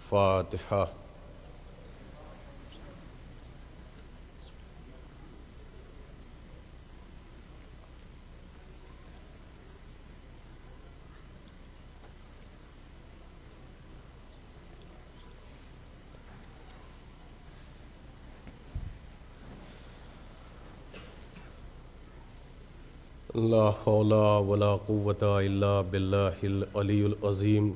فاتحہ۔ لا حول ولا قوة الا باللہ العلی العظیم۔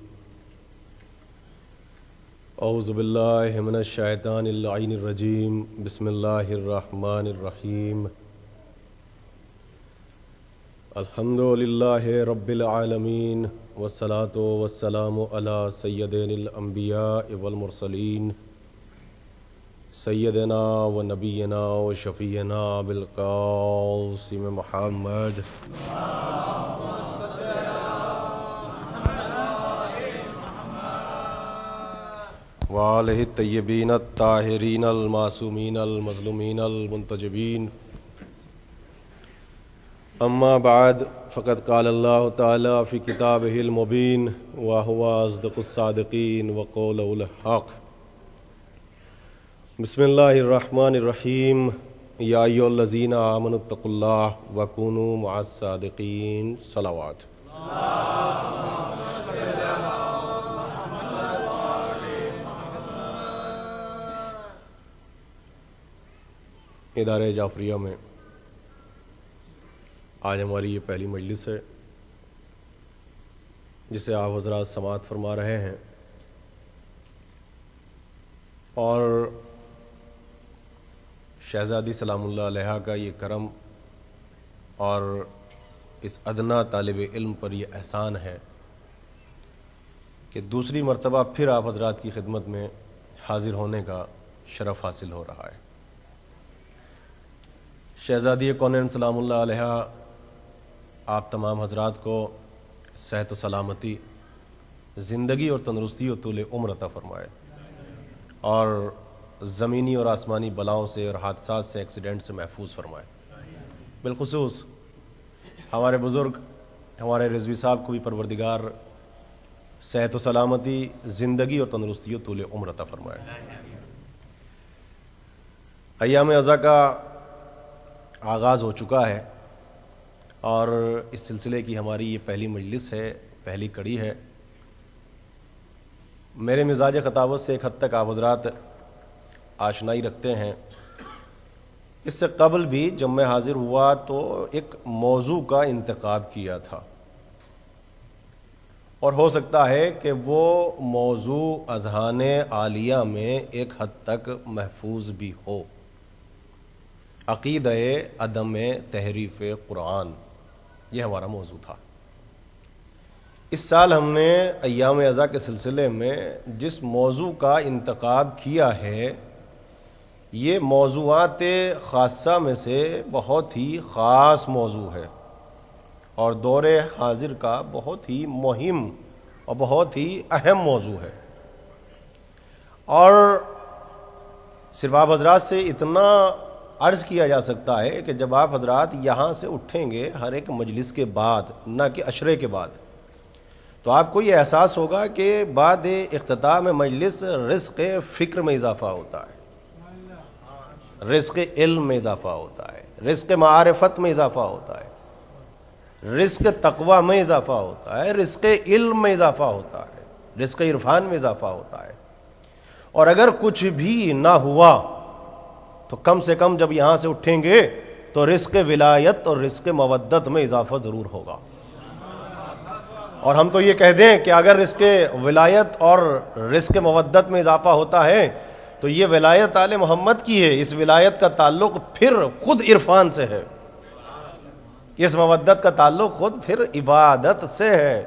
اعوذ باللہ من الشیطان اللعین الرجیم، بسم اللہ الرحمن الرحیم۔ الحمد للہ رب العالمین، والصلاة والسلام علی سیدنا الانبیاء والمرسلین، سیدنا و نبینا و شفیعنا بالقاسم محمد وآلہ الطیبین الطاہرین المعصومین المظلومین المنتجبین۔ اما بعد، فقد قال اللہ تعالی فی کتابہ المبین وہو اصدق الصادقین وقولہ الحق۔ بسم اللہ الرحمن الرحیم۔ یا ایھا الذین آمنوا اتقوا اللہ وکونوا مع الصادقین۔ صلوات۔ ادارہ جعفریہ میں آج ہماری یہ پہلی مجلس ہے جسے آپ حضرات سماعت فرما رہے ہیں، اور شہزادی سلام اللہ علیہ کا یہ کرم اور اس ادنا طالب علم پر یہ احسان ہے کہ دوسری مرتبہ پھر آپ حضرات کی خدمت میں حاضر ہونے کا شرف حاصل ہو رہا ہے۔ شہزادی کونین سلام اللہ علیہ آپ تمام حضرات کو صحت و سلامتی، زندگی اور تندرستی اور طول عمر عطا فرمائے، اور زمینی اور آسمانی بلاؤں سے اور حادثات سے، ایکسیڈنٹ سے محفوظ فرمائے۔ بالخصوص ہمارے بزرگ ہمارے رضوی صاحب کو بھی پروردگار صحت و سلامتی، زندگی اور تندرستی اور طول عمر عطا فرمائے۔ ایام عزا کا آغاز ہو چکا ہے، اور اس سلسلے کی ہماری یہ پہلی مجلس ہے، پہلی کڑی ہے۔ میرے مزاج خطابت سے ایک حد تک آپ حضرات آشنائی رکھتے ہیں۔ اس سے قبل بھی جب میں حاضر ہوا تو ایک موضوع کا انتخاب کیا تھا، اور ہو سکتا ہے کہ وہ موضوع اذہان عالیہ میں ایک حد تک محفوظ بھی ہو۔ عقیدہ عدم تحریف قرآن، یہ ہمارا موضوع تھا۔ اس سال ہم نے ایام عزا کے سلسلے میں جس موضوع کا انتخاب کیا ہے، یہ موضوعات خاصہ میں سے بہت ہی خاص موضوع ہے، اور دور حاضر کا بہت ہی مہم اور بہت ہی اہم موضوع ہے۔ اور صرف آپ حضرات سے اتنا عرض کیا جا سکتا ہے کہ جب آپ حضرات یہاں سے اٹھیں گے ہر ایک مجلس کے بعد، نہ کہ عشرے کے بعد، تو آپ کو یہ احساس ہوگا کہ بعد اختتام مجلس رزق فکر میں اضافہ ہوتا ہے، رزق علم میں اضافہ ہوتا ہے، رزق معارفت میں اضافہ ہوتا ہے، رزق تقوی میں اضافہ ہوتا ہے، رزق علم میں اضافہ ہوتا ہے، رزق عرفان میں اضافہ ہوتا ہے۔ اور اگر کچھ بھی نہ ہوا تو کم سے کم جب یہاں سے اٹھیں گے تو رزق ولایت اور رزق مودت میں اضافہ ضرور ہوگا۔ اور ہم تو یہ کہہ دیں کہ اگر رزق ولایت اور رزق مودت میں اضافہ ہوتا ہے تو یہ ولایت آل محمد کی ہے، اس ولایت کا تعلق پھر خود عرفان سے ہے، اس مودت کا تعلق خود پھر عبادت سے ہے،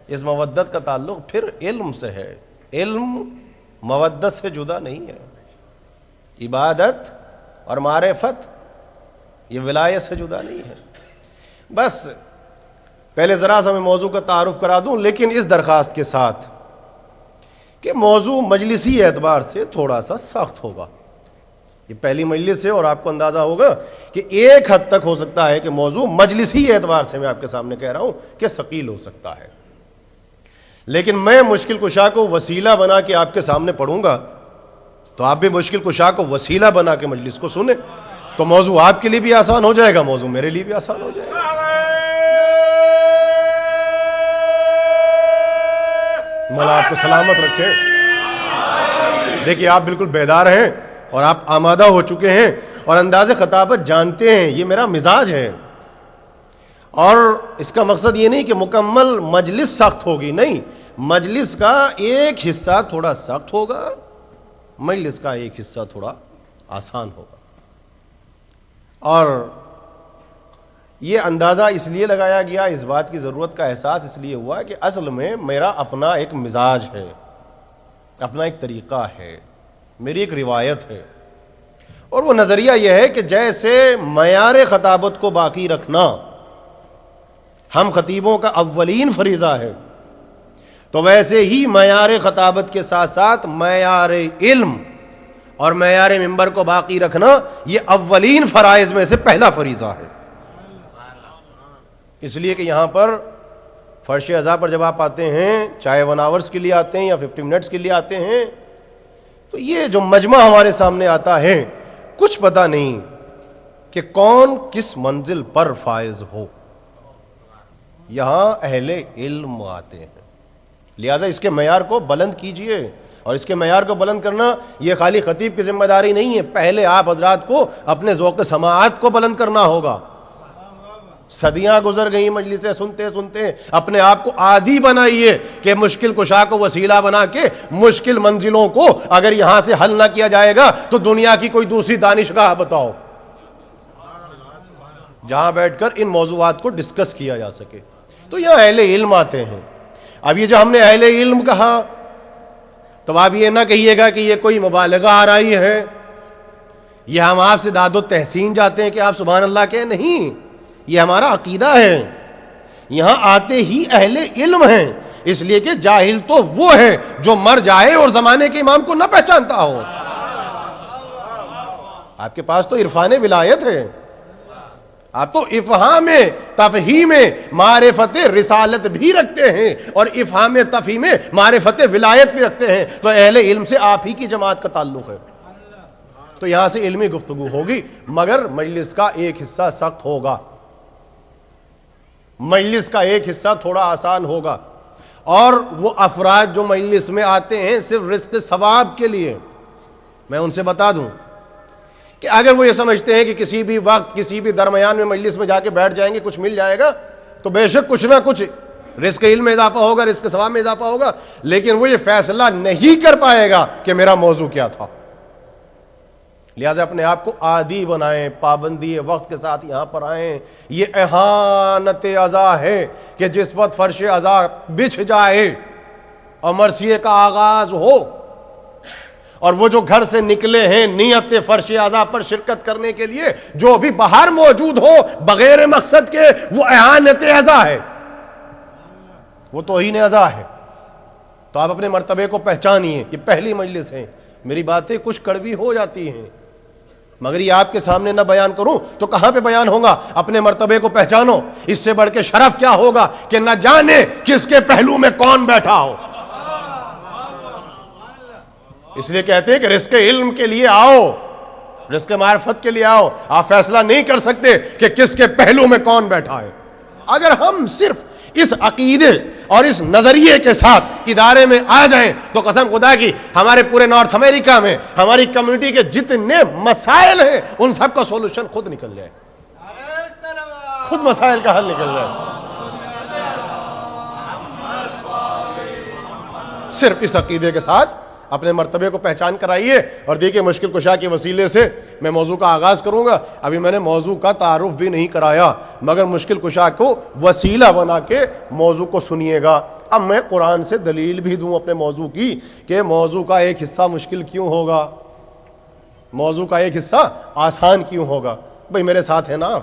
اس مودت کا تعلق پھر علم سے ہے۔ علم مودت سے جدا نہیں ہے، عبادت اور معرفت یہ ولایت سے جدا نہیں ہے۔ بس پہلے ذرا سا میں موضوع کا تعارف کرا دوں، لیکن اس درخواست کے ساتھ کہ موضوع مجلسی اعتبار سے تھوڑا سا سخت ہوگا۔ یہ پہلی مجلس ہے اور آپ کو اندازہ ہوگا کہ ایک حد تک ہو سکتا ہے کہ موضوع مجلسی اعتبار سے میں آپ کے سامنے کہہ رہا ہوں کہ ثقیل ہو سکتا ہے، لیکن میں مشکل کشا کو وسیلہ بنا کے آپ کے سامنے پڑھوں گا تو آپ بھی مشکل کشا کو وسیلہ بنا کے مجلس کو سنیں، تو موضوع آپ کے لیے بھی آسان ہو جائے گا، موضوع میرے لیے بھی آسان ہو جائے گا۔ مولا آپ کو سلامت رکھے۔ دیکھیے آپ بالکل بیدار ہیں اور آپ آمادہ ہو چکے ہیں اور انداز خطابت جانتے ہیں، یہ میرا مزاج ہے، اور اس کا مقصد یہ نہیں کہ مکمل مجلس سخت ہوگی، نہیں، مجلس کا ایک حصہ تھوڑا سخت ہوگا، مجلس کا ایک حصہ تھوڑا آسان ہوگا۔ اور یہ اندازہ اس لیے لگایا گیا، اس بات کی ضرورت کا احساس اس لیے ہوا کہ اصل میں میرا اپنا ایک مزاج ہے، اپنا ایک طریقہ ہے، میری ایک روایت ہے، اور وہ نظریہ یہ ہے کہ جیسے معیار خطابت کو باقی رکھنا ہم خطیبوں کا اولین فریضہ ہے، تو ویسے ہی معیار خطابت کے ساتھ ساتھ معیار علم اور معیار منبر کو باقی رکھنا یہ اولین فرائض میں سے پہلا فریضہ ہے۔ اس لیے کہ یہاں پر فرش عزا پر جب آپ آتے ہیں، چاہے 1 آورس کے لیے آتے ہیں یا 50 منٹس کے لیے آتے ہیں، تو یہ جو مجمع ہمارے سامنے آتا ہے، کچھ پتہ نہیں کہ کون کس منزل پر فائز ہو۔ یہاں اہل علم آتے ہیں، لہذا اس کے معیار کو بلند کیجئے، اور اس کے معیار کو بلند کرنا یہ خالی خطیب کی ذمہ داری نہیں ہے، پہلے آپ حضرات کو اپنے ذوق سماعت کو بلند کرنا ہوگا۔ صدیاں گزر گئیں مجلسیں سنتے سنتے، اپنے آپ کو عادی بنائیے کہ مشکل کشا کو وسیلہ بنا کے مشکل منزلوں کو اگر یہاں سے حل نہ کیا جائے گا تو دنیا کی کوئی دوسری دانشگاہ بتاؤ جہاں بیٹھ کر ان موضوعات کو ڈسکس کیا جا سکے۔ تو یہاں اہل علم آتے ہیں۔ اب یہ جو ہم نے اہل علم کہا تو آپ یہ نہ کہیے گا کہ یہ کوئی مبالغہ آ رہی ہے، یہ ہم آپ سے داد و تحسین جاتے ہیں کہ آپ سبحان اللہ کہیں، نہیں، یہ ہمارا عقیدہ ہے۔ یہاں آتے ہی اہل علم ہیں، اس لیے کہ جاہل تو وہ ہے جو مر جائے اور زمانے کے امام کو نہ پہچانتا ہو۔ آپ کے پاس تو عرفان ولایت ہے، آپ تو افہام تفہیم معرفت رسالت بھی رکھتے ہیں اور افہام تفہیم معرفت ولایت بھی رکھتے ہیں، تو اہل علم سے آپ ہی کی جماعت کا تعلق ہے۔ تو یہاں سے علمی گفتگو ہوگی، مگر مجلس کا ایک حصہ سخت ہوگا، مجلس کا ایک حصہ تھوڑا آسان ہوگا، اور وہ افراد جو مجلس میں آتے ہیں صرف رزق ثواب کے لیے، میں ان سے بتا دوں کہ اگر وہ یہ سمجھتے ہیں کہ کسی بھی وقت کسی بھی درمیان میں مجلس میں جا کے بیٹھ جائیں گے کچھ مل جائے گا، تو بے شک کچھ نہ کچھ رزق علم میں اضافہ ہوگا، رزق ثواب میں اضافہ ہوگا، لیکن وہ یہ فیصلہ نہیں کر پائے گا کہ میرا موضوع کیا تھا۔ لہذا اپنے آپ کو عادی بنائیں، پابندی وقت کے ساتھ یہاں پر آئیں۔ یہ احانت عزا ہے کہ جس وقت فرش عزا بچھ جائے اور مرثیے کا آغاز ہو، اور وہ جو گھر سے نکلے ہیں نیت فرش عزا پر شرکت کرنے کے لیے، جو بھی باہر موجود ہو بغیر مقصد کے، وہ احانت عزا ہے، وہ توہین عزا ہے۔ تو آپ اپنے مرتبے کو پہچانیے، یہ پہلی مجلس ہے، میری باتیں کچھ کڑوی ہو جاتی ہیں، مگر یہ آپ کے سامنے نہ بیان کروں تو کہاں پہ بیان ہوگا؟ اپنے مرتبے کو پہچانو، اس سے بڑھ کے شرف کیا ہوگا کہ نہ جانے کس کے پہلو میں کون بیٹھا ہو۔ اس لیے کہتے ہیں کہ رزق علم کے لیے آؤ، رزق معرفت کے لیے آؤ، آپ فیصلہ نہیں کر سکتے کہ کس کے پہلو میں کون بیٹھا ہے۔ اگر ہم صرف اس عقیدے اور اس نظریے کے ساتھ ادارے میں آ جائیں تو قسم خدا کی ہمارے پورے نارتھ امریکہ میں ہماری کمیونٹی کے جتنے مسائل ہیں ان سب کا سولوشن خود نکل جائے، خود مسائل کا حل نکل جائے۔ صرف اس عقیدے کے ساتھ اپنے مرتبے کو پہچان کر آئیے۔ اور دیکھیے مشکل کشا کے وسیلے سے میں موضوع کا آغاز کروں گا۔ ابھی میں نے موضوع کا تعارف بھی نہیں کرایا، مگر مشکل کشا کو وسیلہ بنا کے موضوع کو سنیے گا۔ اب میں قرآن سے دلیل بھی دوں اپنے موضوع کی کہ موضوع کا ایک حصہ مشکل کیوں ہوگا، موضوع کا ایک حصہ آسان کیوں ہوگا۔ بھئی میرے ساتھ ہے نا،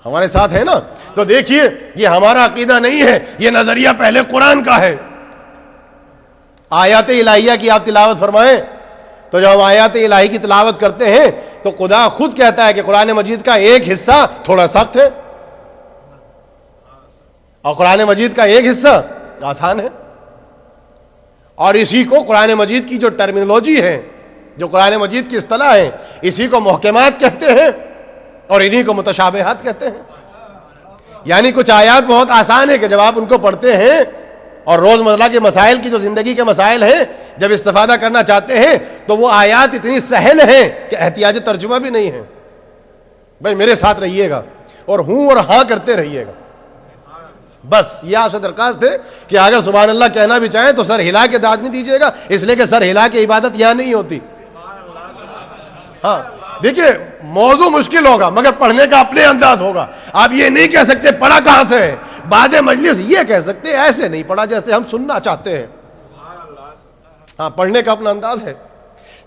ہمارے ساتھ ہے نا؟ تو دیکھیے یہ ہمارا عقیدہ نہیں ہے، یہ نظریہ پہلے قرآن کا ہے۔ آیات الہیہ کی آپ تلاوت فرمائیں تو جب ہم آیات الہی کی تلاوت کرتے ہیں تو خدا خود کہتا ہے کہ قرآن مجید کا ایک حصہ تھوڑا سخت ہے اور قرآن مجید کا ایک حصہ آسان ہے. اور اسی کو قرآن مجید کی جو ٹرمینالوجی ہے، جو قرآن مجید کی اصطلاح ہے، اسی کو محکمات کہتے ہیں اور انہی کو متشابہات کہتے ہیں. یعنی کچھ آیات بہت آسان ہے کہ جب آپ ان کو پڑھتے ہیں اور روزمرہ کے مسائل کی جو زندگی کے مسائل ہیں جب استفادہ کرنا چاہتے ہیں تو وہ آیات اتنی سہل ہیں کہ احتیاج ترجمہ بھی نہیں ہے. بھائی میرے ساتھ رہیے گا اور ہوں اور ہاں کرتے رہیے گا. بس یہ آپ سے درخواست ہے کہ اگر سبحان اللہ کہنا بھی چاہیں تو سر ہلا کے داد نہیں دیجیے گا، اس لیے کہ سر ہلا کے عبادت یہاں نہیں ہوتی. ہاں دیکھیے موضوع مشکل ہوگا مگر پڑھنے کا اپنے انداز ہوگا. آپ یہ نہیں کہہ سکتے پڑھا کہاں سے ہے، بعد مجلس یہ کہہ سکتے ایسے نہیں پڑھا جیسے ہم سننا چاہتے ہیں. ہاں پڑھنے کا اپنا انداز ہے.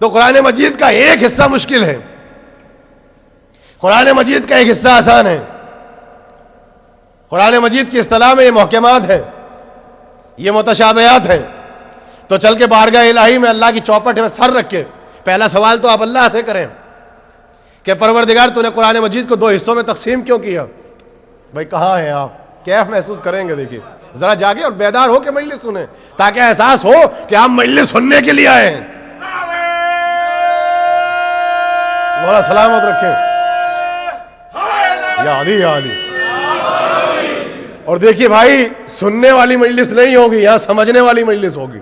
تو قرآن مجید کا ایک حصہ مشکل ہے، قرآن مجید کا ایک حصہ آسان ہے. قرآن مجید کی اصطلاح میں یہ محکمات ہیں، یہ متشابہات ہیں. تو چل کے بارگاہ الہی میں اللہ کی چوپٹ میں سر رکھ کے پہلا سوال تو آپ اللہ سے کریں کہ پروردگار تو نے قرآن مجید کو 2 حصوں میں تقسیم کیوں کیا؟ بھائی کہاں ہیں آپ؟ کیف محسوس کریں گے. دیکھیے ذرا جاگے اور بیدار ہو کے مجلس سنیں تاکہ احساس ہو کہ آپ مجلس سننے کے لیے آئے ہیں. مولا سلامت رکھیں یا علی یا علی. اور دیکھیے بھائی سننے والی مجلس نہیں ہوگی، یہاں سمجھنے والی مجلس ہوگی.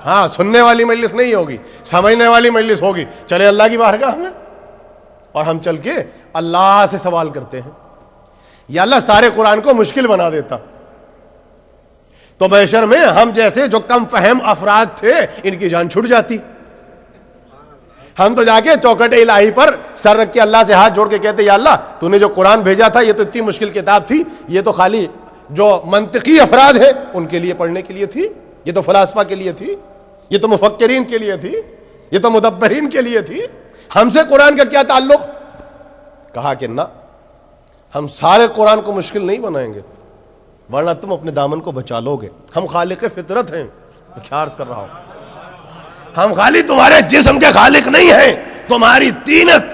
ہاں سننے والی مجلس نہیں ہوگی، سمجھنے والی مجلس ہوگی. چلے اللہ کی بارگاہ میں اور ہم چل کے اللہ سے سوال کرتے ہیں یا اللہ سارے قرآن کو مشکل بنا دیتا تو محشر میں ہم جیسے جو کم فہم افراد تھے ان کی جان چھٹ جاتی. ہم تو جا کے چوکٹ الہی پر سر رکھ کے اللہ سے ہاتھ جوڑ کے کہتے یا اللہ تو نے جو قرآن بھیجا تھا یہ تو اتنی مشکل کتاب تھی، یہ تو خالی جو منطقی افراد ہیں ان کے لیے پڑھنے کے لیے تھی، یہ تو فلاسفہ کے لیے تھی، یہ تو مفکرین کے لیے تھی، یہ تو مدبرین کے لیے تھی، ہم سے قرآن کا کیا تعلق؟ کہا کہ نہ، ہم سارے قرآن کو مشکل نہیں بنائیں گے ورنہ تم اپنے دامن کو بچا لو گے. ہم خالق فطرت ہیں، میں عرض کر رہا ہوں ہم خالی تمہارے جسم کے خالق نہیں ہیں، تمہاری طینت،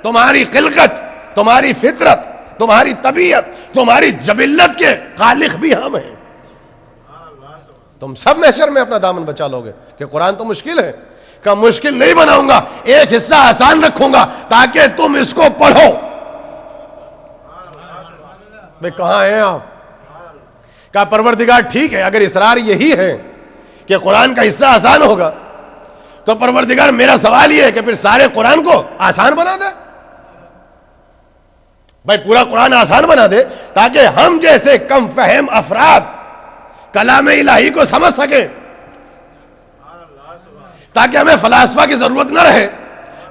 تمہاری خلقت، تمہاری فطرت، تمہاری طبیعت، تمہاری جبلت کے خالق بھی ہم ہیں. تم سب محشر میں اپنا دامن بچا لو گے کہ قرآن تو مشکل ہے. کہ مشکل نہیں بناؤں گا، ایک حصہ آسان رکھوں گا تاکہ تم اس کو پڑھو. بھئی کہاں ہیں آپ؟ کہا پروردگار ٹھیک ہے اگر اصرار یہی ہے کہ قرآن کا حصہ آسان ہوگا تو پروردگار میرا سوال یہ ہے کہ پھر سارے قرآن کو آسان بنا دے. بھائی پورا قرآن آسان بنا دے تاکہ ہم جیسے کم فہم افراد کلام الہی کو سمجھ سکیں، تاکہ ہمیں فلاسفہ کی ضرورت نہ رہے،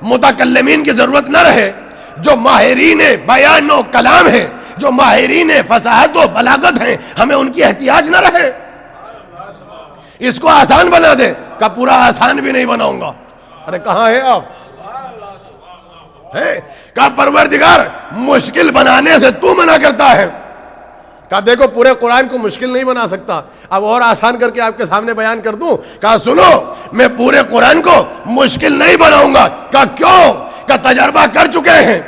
متکلمین کی ضرورت نہ رہے، جو ماہرین بیان و کلام ہیں، جو ماہرین فصاحت و بلاغت ہیں، ہمیں ان کی احتیاج نہ رہے. اس کو آسان بنا دے. کہ پورا آسان بھی نہیں بناؤں گا. ارے کہاں ہے آپ؟ کہ پروردگار مشکل بنانے سے تو منع کرتا ہے. کہا دیکھو پورے قرآن کو مشکل نہیں بنا سکتا، اب اور آسان کر کے آپ کے سامنے بیان کر دوں. کہا سنو میں پورے قرآن کو مشکل نہیں بناؤں گا. کہا کیوں؟ کہ تجربہ کر چکے ہیں.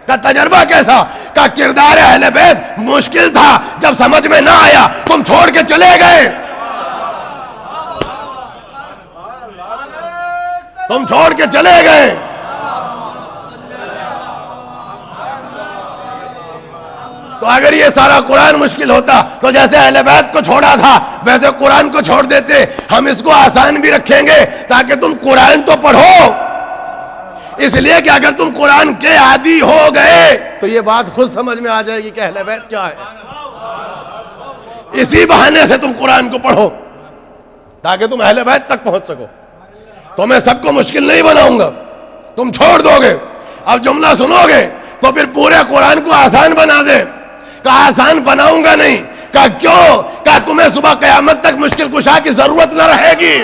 کا تجربہ کیسا؟ کا کردار اہل بیت مشکل تھا، جب سمجھ میں نہ آیا تم چھوڑ کے چلے گئے. تم چھوڑ کے چلے گئے. تو اگر یہ سارا قرآن مشکل ہوتا تو جیسے اہل بیت کو چھوڑا تھا ویسے قرآن کو چھوڑ دیتے. ہم اس کو آسان بھی رکھیں گے تاکہ تم قرآن تو پڑھو. اس لیے کہ اگر تم قرآن کے عادی ہو گئے تو یہ بات خود سمجھ میں آ جائے گی کہ اہل بیت کیا ہے. اسی بہانے سے تم قرآن کو پڑھو تاکہ تم اہل بیت تک پہنچ سکو. تو میں سب کو مشکل نہیں بناؤں گا، تم چھوڑ دو گے. اب جملہ سنو گے تو پھر پورے قرآن کو آسان بنا دے. کہا آسان بناؤں گا نہیں. کہا کیوں؟ کہا تمہیں صبح قیامت تک مشکل کشا کی ضرورت نہ رہے گی.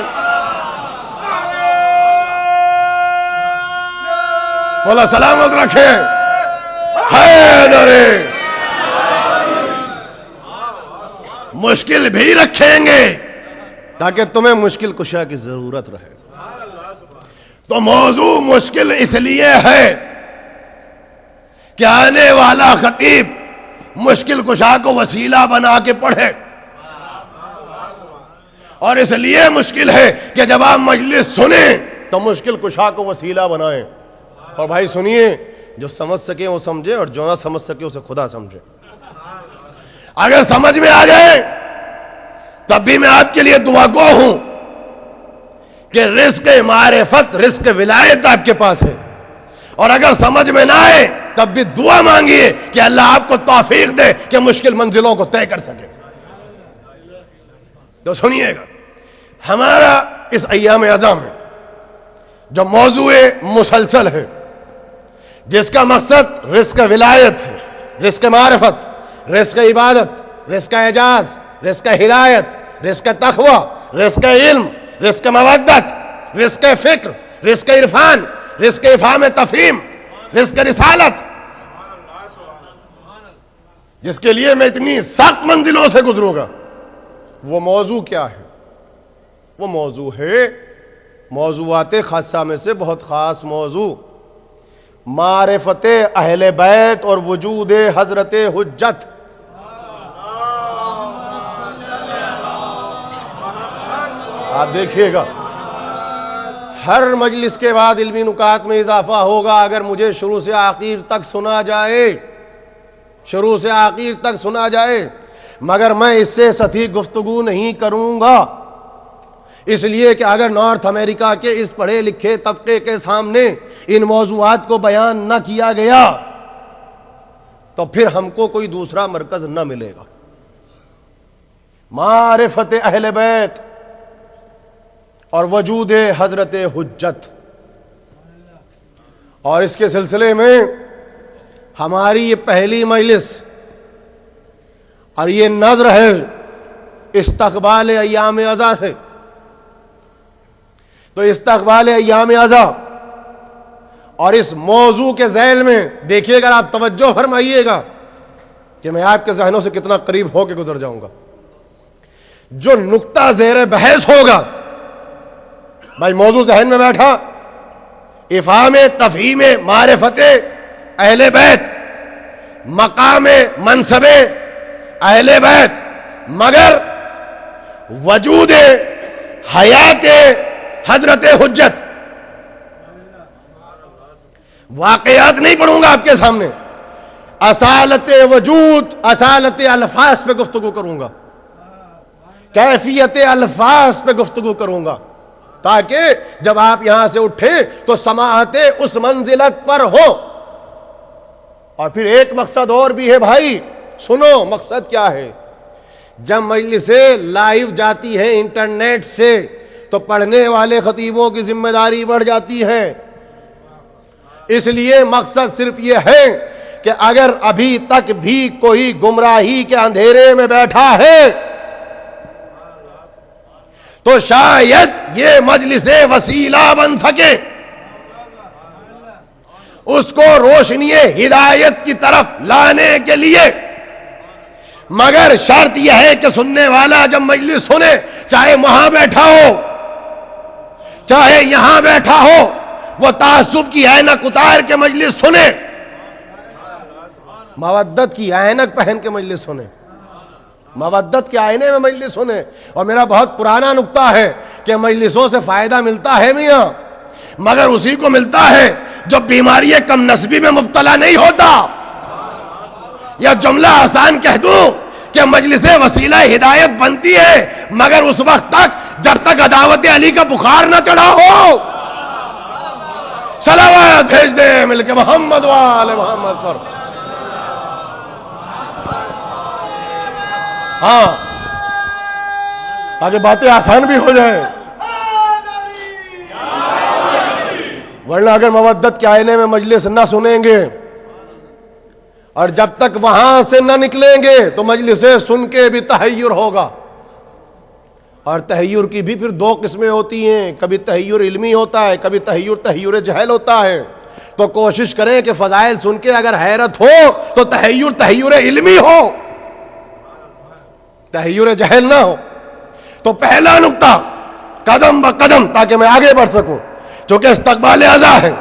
مولا سلامت رکھے. حیدر مشکل بھی رکھیں گے تاکہ تمہیں مشکل کشا کی ضرورت رہے. تو موضوع مشکل اس لیے ہے کہ آنے والا خطیب مشکل کشا کو وسیلہ بنا کے پڑھے. اور اس لیے مشکل ہے کہ جب آپ مجلس سنیں تو مشکل کشا کو وسیلہ بنائیں. اور بھائی سنیے، جو سمجھ سکے وہ سمجھے اور جو نہ سمجھ سکے اسے خدا سمجھے. اگر سمجھ میں آ جائے تب بھی میں آپ کے لیے دعا گو ہوں کہ رزق معرفت، رزق ولایت آپ کے پاس ہے. اور اگر سمجھ میں نہ آئے تب بھی دعا مانگیے کہ اللہ آپ کو توفیق دے کہ مشکل منزلوں کو طے کر سکے. تو سنیے گا، ہمارا اس ایام اعظم میں جو موضوع مسلسل ہے، جس کا مقصد رزق ولایت ہے، رزق معرفت، رزق عبادت، رزق اعجاز، رزق ہدایت، رزق تقوی، رزق علم، رزق مودت، رزق فکر، رزق عرفان، رزق افہام تفہیم، رزق رسالت، جس کے لیے میں اتنی سخت منزلوں سے گزروں گا، وہ موضوع کیا ہے؟ وہ موضوع ہے موضوعات خاصہ میں سے بہت خاص موضوع، معرفت اہل بیت اور وجود حضرت حجت. آپ دیکھیے گا ہر مجلس کے بعد علمی نکات میں اضافہ ہوگا. اگر مجھے شروع سے آخر تک سنا جائے، شروع سے آخر تک سنا جائے، مگر میں اس سے سطحی گفتگو نہیں کروں گا، اس لیے کہ اگر نارتھ امریکہ کے اس پڑھے لکھے طبقے کے سامنے ان موضوعات کو بیان نہ کیا گیا تو پھر ہم کو کوئی دوسرا مرکز نہ ملے گا. معرفت اہل بیت اور وجود حضرت حجت. اور اس کے سلسلے میں ہماری یہ پہلی مجلس اور یہ نظر ہے استقبال ایام عزا سے. تو استقبال ایام عزا اور اس موضوع کے ذیل میں دیکھیے گا، آپ توجہ فرمائیے گا کہ میں آپ کے ذہنوں سے کتنا قریب ہو کے گزر جاؤں گا. جو نقطہ زیر بحث ہوگا، بھائی موضوع ذہن میں بیٹھا، افہام تفہیم معرفت اہل بیت، مقام منصب اہل بیت، مگر وجود حیات حضرت حجت. واقعات نہیں پڑھوں گا آپ کے سامنے، اصالت وجود، اصالت الفاظ پہ گفتگو کروں گا، کیفیت الفاظ پہ گفتگو کروں گا، تاکہ جب آپ یہاں سے اٹھیں تو سماعت اس منزلت پر ہو. اور پھر ایک مقصد اور بھی ہے بھائی، سنو مقصد کیا ہے. جب مجلسیں لائیو جاتی ہیں انٹرنیٹ سے تو پڑھنے والے خطیبوں کی ذمہ داری بڑھ جاتی ہے. اس لیے مقصد صرف یہ ہے کہ اگر ابھی تک بھی کوئی گمراہی کے اندھیرے میں بیٹھا ہے تو شاید یہ مجلس وسیلہ بن سکے اس کو روشنی ہدایت کی طرف لانے کے لیے. مگر شرط یہ ہے کہ سننے والا جب مجلس سنے، چاہے وہاں بیٹھا ہو چاہے یہاں بیٹھا ہو، وہ تعصب کی اینک اتار کے مجلس سنے، مودت کی اینک پہن کے مجلس سنے، مودت کے آئینے میں مجلس سنے. اور میرا بہت پرانا نقطہ ہے کہ مجلسوں سے فائدہ ملتا ہے میاں، مگر اسی کو ملتا ہے جو بیماری کم نسبی میں مبتلا نہیں ہوتا. یا جملہ آسان کہہ دوں کہ مجلس وسیلہ ہدایت بنتی ہے مگر اس وقت تک جب تک عداوت علی کا بخار نہ چڑھا ہو. صلوات بھیج دیں مل کے محمد وآل محمد پر. ہاں، تاکہ باتیں آسان بھی ہو جائیں. ورنہ اگر مودت کے آئینے میں مجلس نہ سنیں گے اور جب تک وہاں سے نہ نکلیں گے تو مجلسیں سن کے بھی تحیر ہوگا. اور تحیر کی بھی پھر دو قسمیں ہوتی ہیں، کبھی تحیر علمی ہوتا ہے، کبھی تحیر جہل ہوتا ہے. تو کوشش کریں کہ فضائل سن کے اگر حیرت ہو تو تحیر علمی ہو، تحیر جہل نہ ہو. تو پہلا نقطہ قدم ب قدم، تاکہ میں آگے بڑھ سکوں، چونکہ استقبال عزا ہے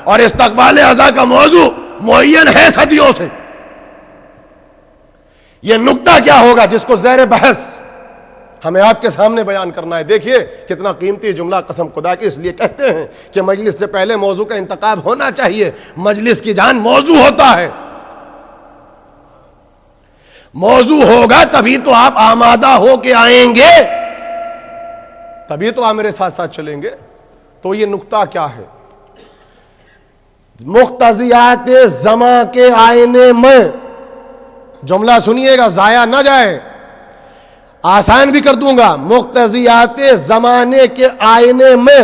اور استقبال عزا کا موضوع معین ہے صدیوں سے. یہ نقطہ کیا ہوگا جس کو زیر بحث ہمیں آپ کے سامنے بیان کرنا ہے. دیکھیے کتنا قیمتی جملہ قسم خدا کی. اس لیے کہتے ہیں کہ مجلس سے پہلے موضوع کا انتخاب ہونا چاہیے. مجلس کی جان موضوع ہوتا ہے. موضوع ہوگا تبھی تو آپ آمادہ ہو کے آئیں گے, تبھی تو آپ میرے ساتھ ساتھ چلیں گے. تو یہ نقطہ کیا ہے؟ مقتضیات زمان کے آئینے میں, جملہ سنیے گا ضائع نہ جائے, آسان بھی کر دوں گا. مقتضیات زمانے کے آئینے میں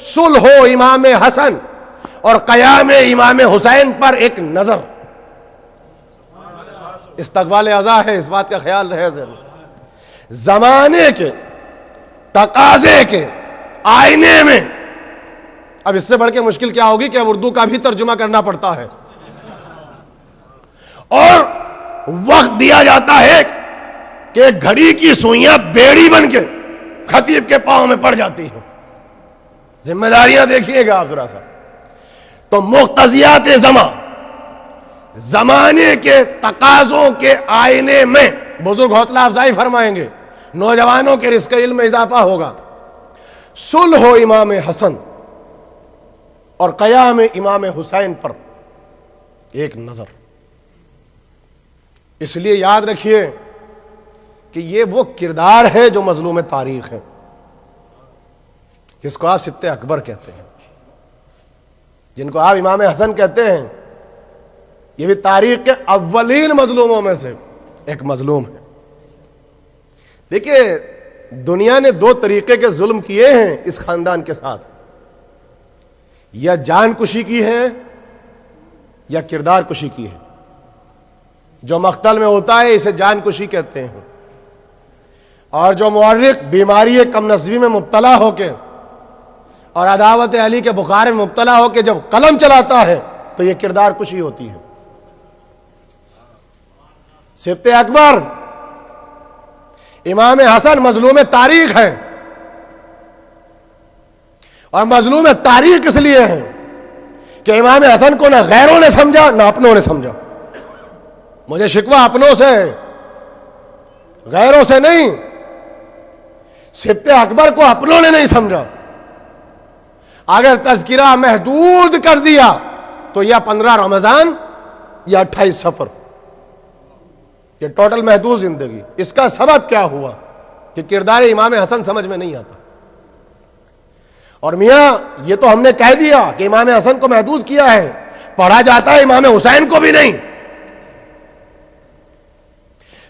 صلح امام حسن اور قیام امام حسین پر ایک نظر. استقبال اعضاء ہے, اس بات کا خیال رہے ذہن میں. زمانے کے تقاضے کے آئینے میں, اب اس سے بڑھ کے مشکل کیا ہوگی کہ اب اردو کا بھی ترجمہ کرنا پڑتا ہے, اور وقت دیا جاتا ہے کہ گھڑی کی سوئیاں بیڑی بن کے خطیب کے پاؤں میں پڑ جاتی ہیں. ذمہ داریاں دیکھیے گا آپ ذرا سا. تو مقتضیات زمان, زمانے کے تقاضوں کے آئینے میں بزرگ حوصلہ افزائی فرمائیں گے, نوجوانوں کے رزق علم میں اضافہ ہوگا. صلح امام حسن اور قیام امام حسین پر ایک نظر. اس لیے یاد رکھیے کہ یہ وہ کردار ہے جو مظلوم تاریخ ہے, جس کو آپ سبط اکبر کہتے ہیں, جن کو آپ امام حسن کہتے ہیں. یہ بھی تاریخ کے اولین مظلوموں میں سے ایک مظلوم ہے. دیکھیے دنیا نے دو طریقے کے ظلم کیے ہیں اس خاندان کے ساتھ, یا جان کشی کی ہے یا کردار کشی کی ہے. جو مقتل میں ہوتا ہے اسے جان کشی کہتے ہیں, اور جو مورخ بیماری کم نصبی میں مبتلا ہو کے اور عداوت علی کے بخار میں مبتلا ہو کے جب قلم چلاتا ہے تو یہ کردار کشی ہوتی ہے. سبط اکبر امام حسن مظلوم تاریخ ہے, اور مظلوم تاریخ اس لیے ہے کہ امام حسن کو نہ غیروں نے سمجھا نہ اپنوں نے سمجھا. مجھے شکوہ اپنوں سے, غیروں سے نہیں. سبط اکبر کو اپنوں نے نہیں سمجھا. اگر تذکرہ محدود کر دیا تو یا 15 رمضان یا 28 سفر, یہ ٹوٹل محدود زندگی. اس کا سبب کیا ہوا کہ کردار امام حسن سمجھ میں نہیں آتا. اور میاں یہ تو ہم نے کہہ دیا کہ امام حسن کو محدود کیا ہے, پڑھا جاتا ہے امام حسین کو بھی نہیں.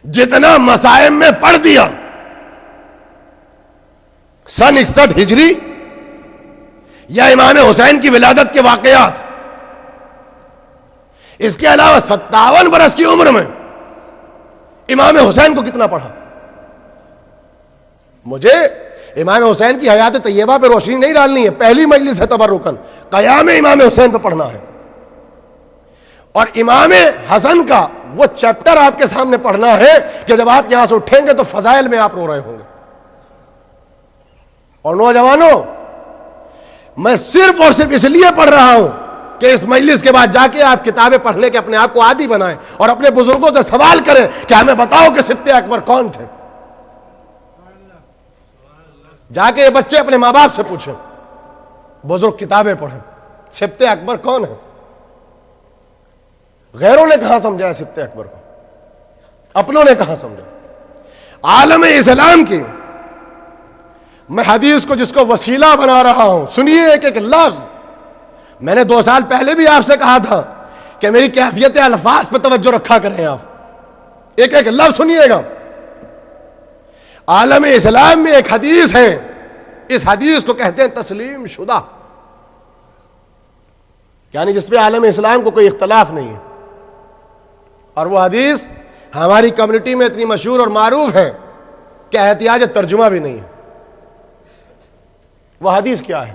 جتنا مسائب میں پڑھ دیا سن 61 ہجری یا امام حسین کی ولادت کے واقعات, اس کے علاوہ 57 برس کی عمر میں امام حسین کو کتنا پڑھا. مجھے امام حسین کی حیات طیبہ پہ روشنی نہیں ڈالنی ہے, پہلی مجلس ہے تبرکن, قیام امام حسین پہ پڑھنا ہے. اور امام حسن کا وہ چیپٹر آپ کے سامنے پڑھنا ہے کہ جب آپ یہاں سے اٹھیں گے تو فضائل میں آپ رو رہے ہوں گے. اور نوجوانوں, میں صرف اور صرف اس لیے پڑھ رہا ہوں کہ اس مجلس کے بعد جا کے آپ کتابیں پڑھنے کے اپنے آپ کو عادی بنائیں اور اپنے بزرگوں سے سوال کریں کہ ہمیں بتاؤ کہ سبط اکبر کون تھے. جا کے یہ بچے اپنے ماں باپ سے پوچھیں, بزرگ کتابیں پڑھیں, سبط اکبر کون ہے. غیروں نے کہاں سمجھا ہے سبط اکبر کو, اپنوں نے کہاں سمجھا. عالم اسلام کی میں حدیث کو جس کو وسیلہ بنا رہا ہوں, سنیے ایک ایک لفظ. میں نے 2 سال پہلے بھی آپ سے کہا تھا کہ میری کیفیت الفاظ پہ توجہ رکھا کریں آپ. ایک ایک لفظ سنیے گا. عالم اسلام میں ایک حدیث ہے, اس حدیث کو کہتے ہیں تسلیم شدہ, یعنی جس پہ عالم اسلام کو کوئی اختلاف نہیں ہے. اور وہ حدیث ہماری کمیونٹی میں اتنی مشہور اور معروف ہے کہ احتیاج ترجمہ بھی نہیں ہے. وہ حدیث کیا ہے؟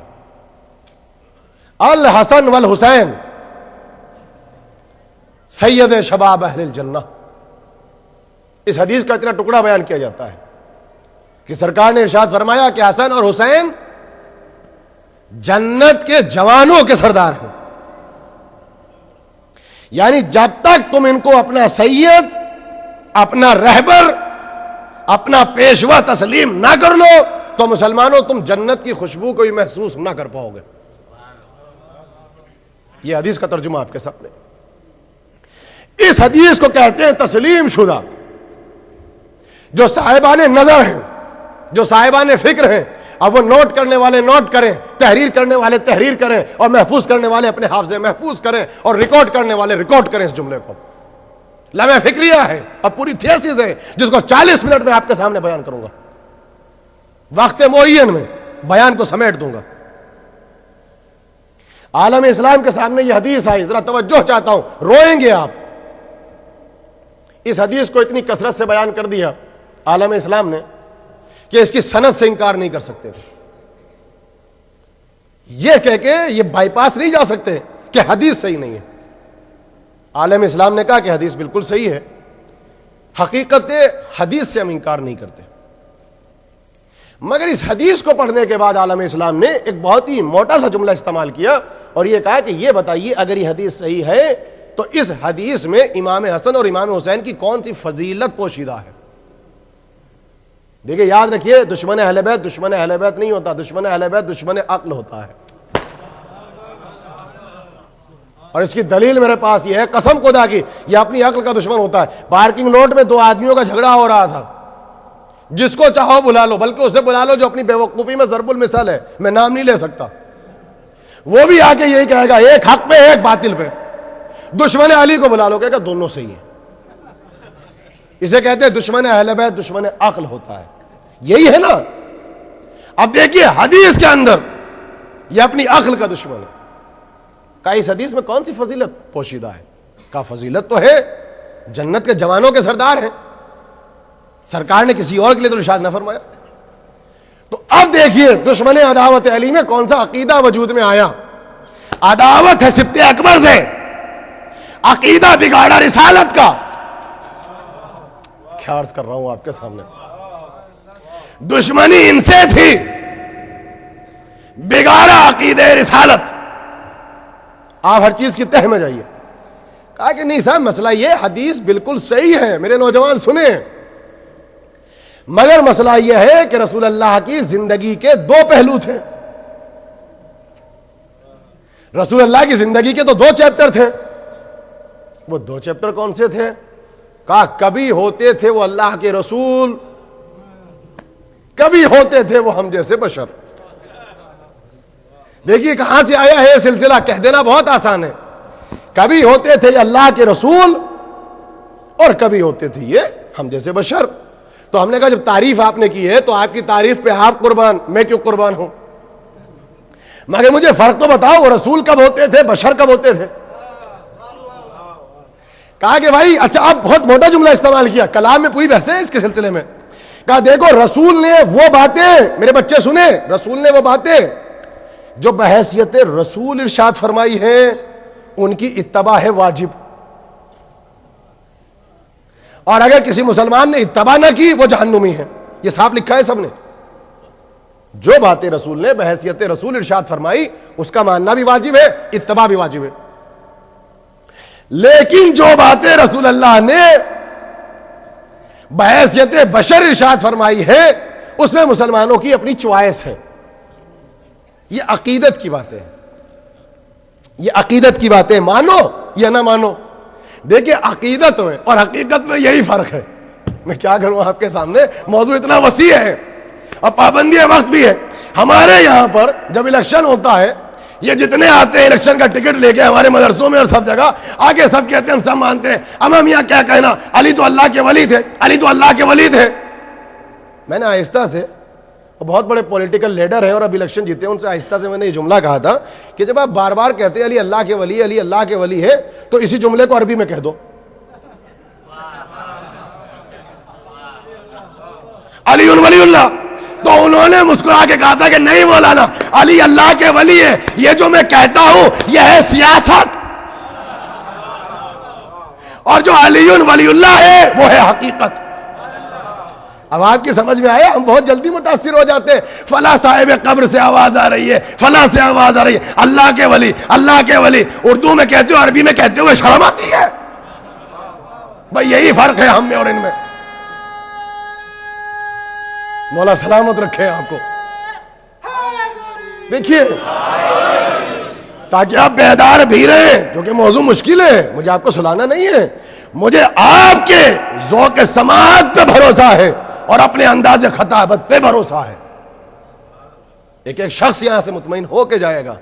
الحسن والحسین سید شباب اہل الجنہ. اس حدیث کا اتنا ٹکڑا بیان کیا جاتا ہے کہ سرکار نے ارشاد فرمایا کہ حسن اور حسین جنت کے جوانوں کے سردار ہیں. یعنی جب تک تم ان کو اپنا سید, اپنا رہبر, اپنا پیشوا تسلیم نہ کر لو تو مسلمانوں تم جنت کی خوشبو کو بھی محسوس نہ کر پاؤ گے. یہ حدیث کا ترجمہ آپ کے سامنے. اس حدیث کو کہتے ہیں تسلیم شدہ. جو صاحبان نظر ہیں, جو صاحبان فکر ہیں, اب وہ نوٹ کرنے والے نوٹ کریں, تحریر کرنے والے تحریر کریں, اور محفوظ کرنے والے اپنے حافظے محفوظ کریں, اور ریکارڈ کرنے والے ریکارڈ کریں اس جملے کو. لمحہ فکریہ ہے اور پوری تھیسس ہے جس کو 40 منٹ میں آپ کے سامنے بیان کروں گا, وقت معین میں بیان کو سمیٹ دوں گا. عالم اسلام کے سامنے یہ حدیث آئی, ذرا توجہ چاہتا ہوں, روئیں گے آپ. اس حدیث کو اتنی کثرت سے بیان کر دیا عالم اسلام نے کہ اس کی سند سے انکار نہیں کر سکتے تھے. یہ کہہ کے یہ بائی پاس نہیں جا سکتے کہ حدیث صحیح نہیں ہے. عالم اسلام نے کہا کہ حدیث بالکل صحیح ہے, حقیقت حدیث سے ہم انکار نہیں کرتے. مگر اس حدیث کو پڑھنے کے بعد عالم اسلام نے ایک بہت ہی موٹا سا جملہ استعمال کیا اور یہ کہا کہ یہ بتائیے اگر یہ حدیث صحیح ہے تو اس حدیث میں امام حسن اور امام حسین کی کون سی فضیلت پوشیدہ ہے. دیکھیں یاد رکھیے, دشمن اہل بیت دشمن اہل بیت نہیں ہوتا, دشمن اہل بیت دشمن عقل ہوتا ہے. اور اس کی دلیل میرے پاس یہ ہے, قسم خدا کی, یہ اپنی عقل کا دشمن ہوتا ہے. پارکنگ لوٹ میں 2 آدمیوں کا جھگڑا ہو رہا تھا, جس کو چاہو بلا لو, بلکہ اسے بلا لو جو اپنی بے وقوفی میں ضرب المثل ہے, میں نام نہیں لے سکتا. وہ بھی آ کے یہی کہے گا, ایک حق پہ ایک باطل پہ. دشمن علی کو بلا لو, کہے گا دونوں صحیح ہیں. اسے کہتے ہیں دشمن اہل بیت دشمن عقل ہوتا ہے. یہی ہے نا. اب دیکھیے حدیث کے اندر یہ اپنی عقل کا دشمن ہے. کہا اس حدیث میں کون سی فضیلت پوشیدہ ہے؟ کہا فضیلت تو ہے, جنت کے جوانوں کے سردار ہیں. سرکار نے کسی اور کے لیے تو ارشاد نہ فرمایا. تو اب دیکھیے دشمن عداوت علی میں کون سا عقیدہ وجود میں آیا. عداوت ہے سبط اکبر سے, عقیدہ بگاڑا رسالت کا. کیا عرض کر رہا ہوں آپ کے سامنے, دشمنی ان سے تھی, بگاڑا عقیدہ رسالت. آپ ہر چیز کی تہ میں جائیے. کہا کہ نہیں صاحب مسئلہ یہ, حدیث بالکل صحیح ہے میرے نوجوان سنیں, مگر مسئلہ یہ ہے کہ رسول اللہ کی زندگی کے 2 پہلو تھے. رسول اللہ کی زندگی کے تو 2 چیپٹر تھے. وہ 2 چیپٹر کون سے تھے؟ کہا کبھی ہوتے تھے وہ اللہ کے رسول, کبھی ہوتے تھے وہ ہم جیسے بشر. دیکھیے کہاں سے آیا ہے سلسلہ, کہہ دینا بہت آسان ہے. کبھی ہوتے تھے یہ اللہ کے رسول اور کبھی ہوتے تھے یہ ہم جیسے بشر. تو ہم نے کہا جب تعریف آپ نے کی ہے تو آپ کی تعریف پہ آپ قربان, میں کیوں قربان ہوں. مگر مجھے فرق تو بتاؤ, وہ رسول کب ہوتے تھے, بشر کب ہوتے تھے. کہا کہ بھائی اچھا, آپ بہت موٹا جملہ استعمال کیا, کلام میں پوری بحث ہے اس کے سلسلے میں. کہا دیکھو رسول نے وہ باتیں, میرے بچے سنیں, رسول نے وہ باتیں جو بحیثیت رسول ارشاد فرمائی ہے ان کی اتباع ہے واجب, اور اگر کسی مسلمان نے اتباع نہ کی وہ جہنمی ہے. یہ صاف لکھا ہے سب نے. جو باتیں رسول نے بحیثیت رسول ارشاد فرمائی اس کا ماننا بھی واجب ہے, اتباع بھی واجب ہے. لیکن جو باتیں رسول اللہ نے بحیثیت بشر ارشاد فرمائی ہے اس میں مسلمانوں کی اپنی چوائس ہے. یہ عقیدت کی باتیں ہیں, یہ عقیدت کی باتیں, مانو یا نہ مانو. دیکھیں عقیدت میں اور حقیقت میں یہی فرق ہے. میں کیا کروں آپ کے سامنے, موضوع اتنا وسیع ہے اور پابندی وقت بھی ہے. ہمارے یہاں پر جب الیکشن ہوتا ہے, یہ جتنے آتے ہیں الیکشن کا ٹکٹ لے کے ہمارے مدرسوں میں اور سب جگہ آگے سب کہتے ہیں ہم سب مانتے ہیں, امام میاں کیا کہنا, علی تو اللہ کے ولی تھے, علی تو اللہ کے ولی تھے. میں نے آہستہ سے, بہت بڑے پولیٹیکل لیڈر ہیں اور اب الیکشن جیتے ہیں, ان سے آہستہ سے میں نے یہ جملہ کہا تھا کہ جب آپ بار بار کہتے ہیں علی اللہ کے ولی, علی اللہ کے ولی ہے, تو اسی جملے کو عربی میں کہہ دو, علی ولی اللہ. تو انہوں نے مسکرا کے کہا تھا کہ نہیں مولانا, علی اللہ کے ولی ہے, یہ جو میں کہتا ہوں یہ ہے سیاست, اور جو علی ولی اللہ ہے وہ ہے حقیقت. اب آپ کی سمجھ میں آیا, ہم بہت جلدی متاثر ہو جاتے ہیں, فلاں صاحب قبر سے آواز آ رہی ہے, فلاں سے آواز آ رہی ہے, اللہ کے ولی, اللہ کے ولی. اردو میں کہتے ہو, عربی میں کہتے ہوئے شرم آتی ہے. بھائی یہی فرق ہے ہم میں اور ان میں. مولا سلامت رکھے آپ کو. دیکھیے تاکہ آپ بیدار بھی رہیں، کیونکہ موضوع مشکل ہے، مجھے آپ کو سلانا نہیں ہے، مجھے آپ کے ذوق سماعت پہ بھروسہ ہے اور اپنے انداز خطابت پہ بھروسہ ہے. ایک ایک شخص یہاں سے مطمئن ہو کے جائے گا،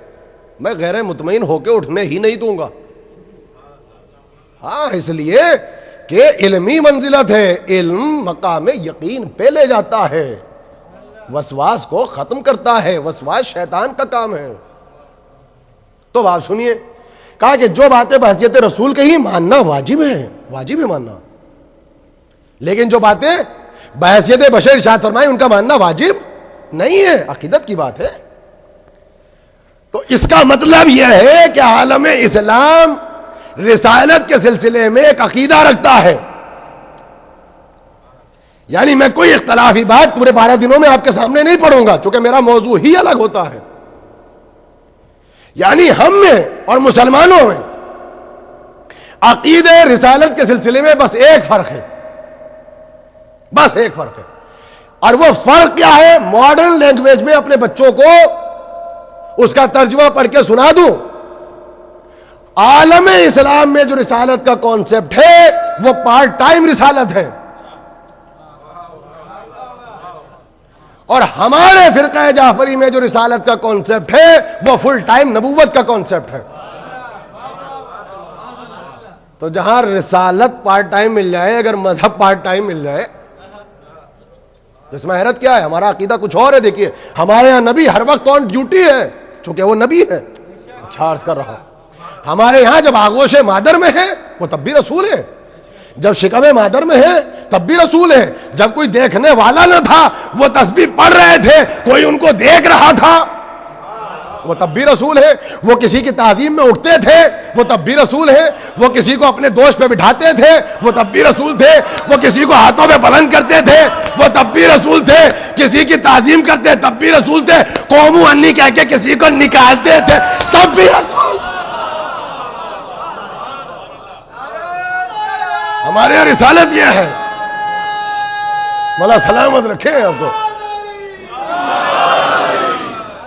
میں غیر مطمئن ہو کے اٹھنے ہی نہیں دوں گا. ہاں اس لیے کہ علمی منزلت ہے، علم مقام یقین پہ لے جاتا ہے، وسواس کو ختم کرتا ہے، وسواس شیطان کا کام ہے. تو آپ سنیے، کہا کہ جو باتیں بحیثیت رسول کہی ماننا واجب ہے، واجب ہے ماننا، لیکن جو باتیں بحیثیت بشر ارشاد فرمائے ان کا ماننا واجب نہیں ہے، عقیدت کی بات ہے. تو اس کا مطلب یہ ہے کہ عالم اسلام رسالت کے سلسلے میں ایک عقیدہ رکھتا ہے. یعنی میں کوئی اختلافی بات پورے 12 دنوں میں آپ کے سامنے نہیں پڑھوں گا، چونکہ میرا موضوع ہی الگ ہوتا ہے. یعنی ہم میں اور مسلمانوں میں عقیدہ رسالت کے سلسلے میں بس ایک فرق ہے، بس ایک فرق ہے، اور وہ فرق کیا ہے؟ ماڈرن لینگویج میں اپنے بچوں کو اس کا ترجمہ پڑھ کے سنا دوں. عالم اسلام میں جو رسالت کا کانسیپٹ ہے وہ پارٹ ٹائم رسالت ہے، اور ہمارے فرقہ جعفری میں جو رسالت کا کانسیپٹ ہے وہ فل ٹائم نبوت کا کانسیپٹ ہے. تو جہاں رسالت پارٹ ٹائم مل جائے، اگر مذہب پارٹ ٹائم مل جائے، اس میں حیرت کیا ہے؟ ہمارا عقیدہ کچھ اور ہے. دیکھیے ہمارے یہاں نبی ہر وقت آن ڈیوٹی ہے، چونکہ وہ نبی ہے. عرض کر رہا ہوں ہمارے یہاں جب آغوش مادر میں ہے وہ تب بھی رسول ہے، جب شکم مادر میں ہے تب بھی رسول ہے، جب کوئی دیکھنے والا نہ تھا وہ تسبیح پڑھ رہے تھے، کوئی ان کو دیکھ رہا تھا، وہ تب بھی رسول ہے. وہ کسی کی تعظیم میں اٹھتے تھے، وہ تب بھی رسول ہے. وہ کسی کو اپنے دوش پہ بٹھاتے تھے، وہ تب بھی رسول تھے. وہ کسی کو ہاتھوں پہ بلند کرتے تھے، وہ تب بھی رسول تھے. کسی کی تعظیم کرتے تب بھی رسول تھے. قومو انی کہہ کے کسی کو نکالتے تھے تب بھی رسول. ہمارے یہاں رسالت یہ ہے. مولا سلامت رکھے آپ کو.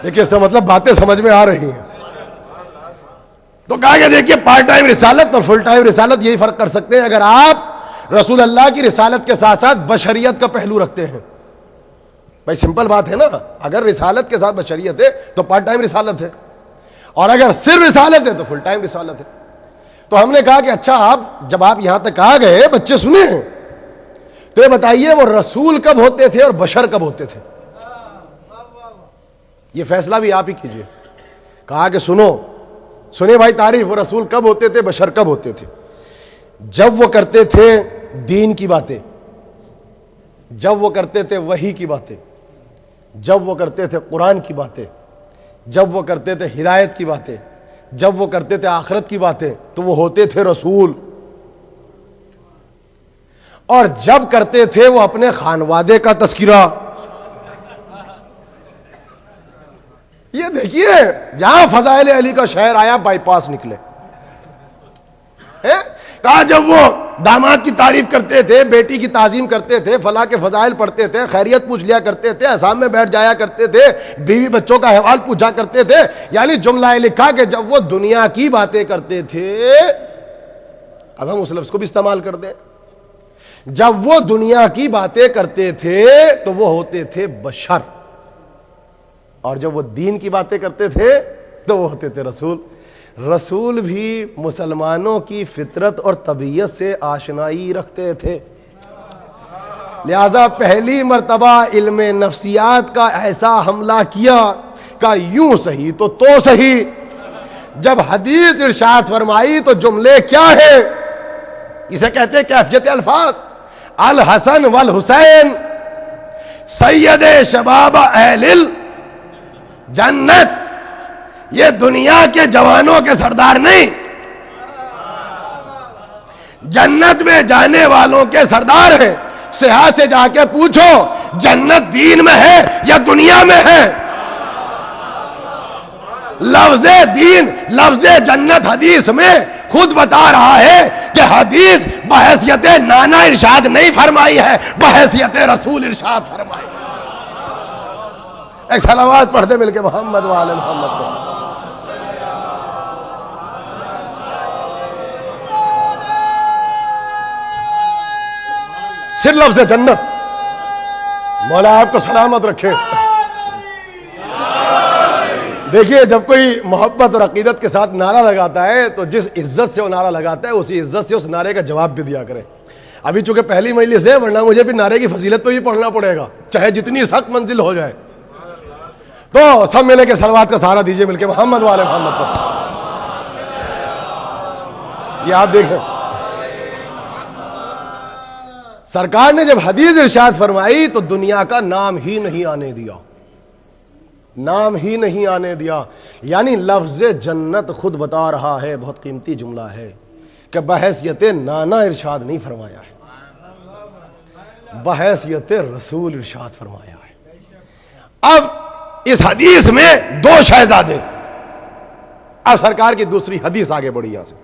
دیکھیے اس کا مطلب باتیں سمجھ میں آ رہی ہیں. تو کہا کہ دیکھیے پارٹ ٹائم رسالت اور فل ٹائم رسالت یہی فرق کر سکتے ہیں اگر آپ رسول اللہ کی رسالت کے ساتھ ساتھ بشریت کا پہلو رکھتے ہیں. بھائی سمپل بات ہے نا، اگر رسالت کے ساتھ بشریت ہے تو پارٹ ٹائم رسالت ہے، اور اگر صرف رسالت ہے تو فل ٹائم رسالت ہے. تو ہم نے کہا کہ اچھا آپ جب آپ یہاں تک آ گئے، بچے سنے ہیں، تو یہ بتائیے وہ رسول کب ہوتے تھے اور بشر کب ہوتے تھے؟ یہ فیصلہ بھی آپ ہی کیجئے. کہا کہ سنیں بھائی تعریف، وہ رسول کب ہوتے تھے، بشر کب ہوتے تھے؟ جب وہ کرتے تھے دین کی باتیں، جب وہ کرتے تھے وحی کی باتیں، جب وہ کرتے تھے قرآن کی باتیں، جب وہ کرتے تھے ہدایت کی باتیں، جب وہ کرتے تھے آخرت کی باتیں، تو وہ ہوتے تھے رسول. اور جب کرتے تھے وہ اپنے خانوادے کا تذکرہ. یہ دیکھیے جہاں فضائل علی کا شعر آیا بائی پاس نکلے. کہا جب وہ داماد کی تعریف کرتے تھے، بیٹی کی تعظیم کرتے تھے، فلاں کے فضائل پڑھتے تھے، خیریت پوچھ لیا کرتے تھے، احسان میں بیٹھ جایا کرتے تھے، بیوی بچوں کا احوال پوچھا کرتے تھے. یعنی جملہ لکھا کہ جب وہ دنیا کی باتیں کرتے تھے، اب ہم اس لفظ کو بھی استعمال کر دیں، جب وہ دنیا کی باتیں کرتے تھے تو وہ ہوتے تھے بشر، اور جب وہ دین کی باتیں کرتے تھے تو وہ ہوتے تھے رسول. رسول بھی مسلمانوں کی فطرت اور طبیعت سے آشنائی رکھتے تھے، لہذا پہلی مرتبہ علم نفسیات کا ایسا حملہ کیا کہ یوں صحیح تو صحیح. جب حدیث ارشاد فرمائی تو جملے کیا ہے؟ اسے کہتے ہیں کیفیت الفاظ. الحسن والحسین سید شباب اہل جنت، یہ دنیا کے جوانوں کے سردار نہیں، جنت میں جانے والوں کے سردار ہیں. صحابہ سے جا کے پوچھو جنت دین میں ہے یا دنیا میں ہے؟ لفظ دین، لفظ جنت حدیث میں خود بتا رہا ہے کہ حدیث بحیثیت نانا ارشاد نہیں فرمائی ہے، بحیثیت رسول ارشاد فرمائی. ایک صلوات پڑھ دے مل کے محمد وآل محمد کو. صرف لفظ جنت. مولا آپ کو سلامت رکھے. دیکھیے جب کوئی محبت اور عقیدت کے ساتھ نعرہ لگاتا ہے تو جس عزت سے وہ نعرہ لگاتا ہے اسی عزت سے اس نعرے کا جواب بھی دیا کرے. ابھی چونکہ پہلی مجلس ہے ورنہ مجھے بھی نعرے کی فضیلت پہ بھی پڑھنا پڑے گا چاہے جتنی سخت منزل ہو جائے. تو سب ملے کے صلوات کا سہارا دیجئے مل کے محمد والے محمد کو. یہ آپ دیکھیں سرکار نے جب حدیث ارشاد فرمائی تو دنیا کا نام ہی نہیں آنے دیا. نام ہی نہیں آنے دیا. یعنی لفظ جنت خود بتا رہا ہے, بہت قیمتی جملہ ہے, کہ بحیثیت نانا ارشاد نہیں فرمایا ہے, بحیثیت رسول ارشاد فرمایا ہے. اب اس حدیث میں دو شہزادے. اب سرکار کی دوسری حدیث آگے بڑھی یہاں سے.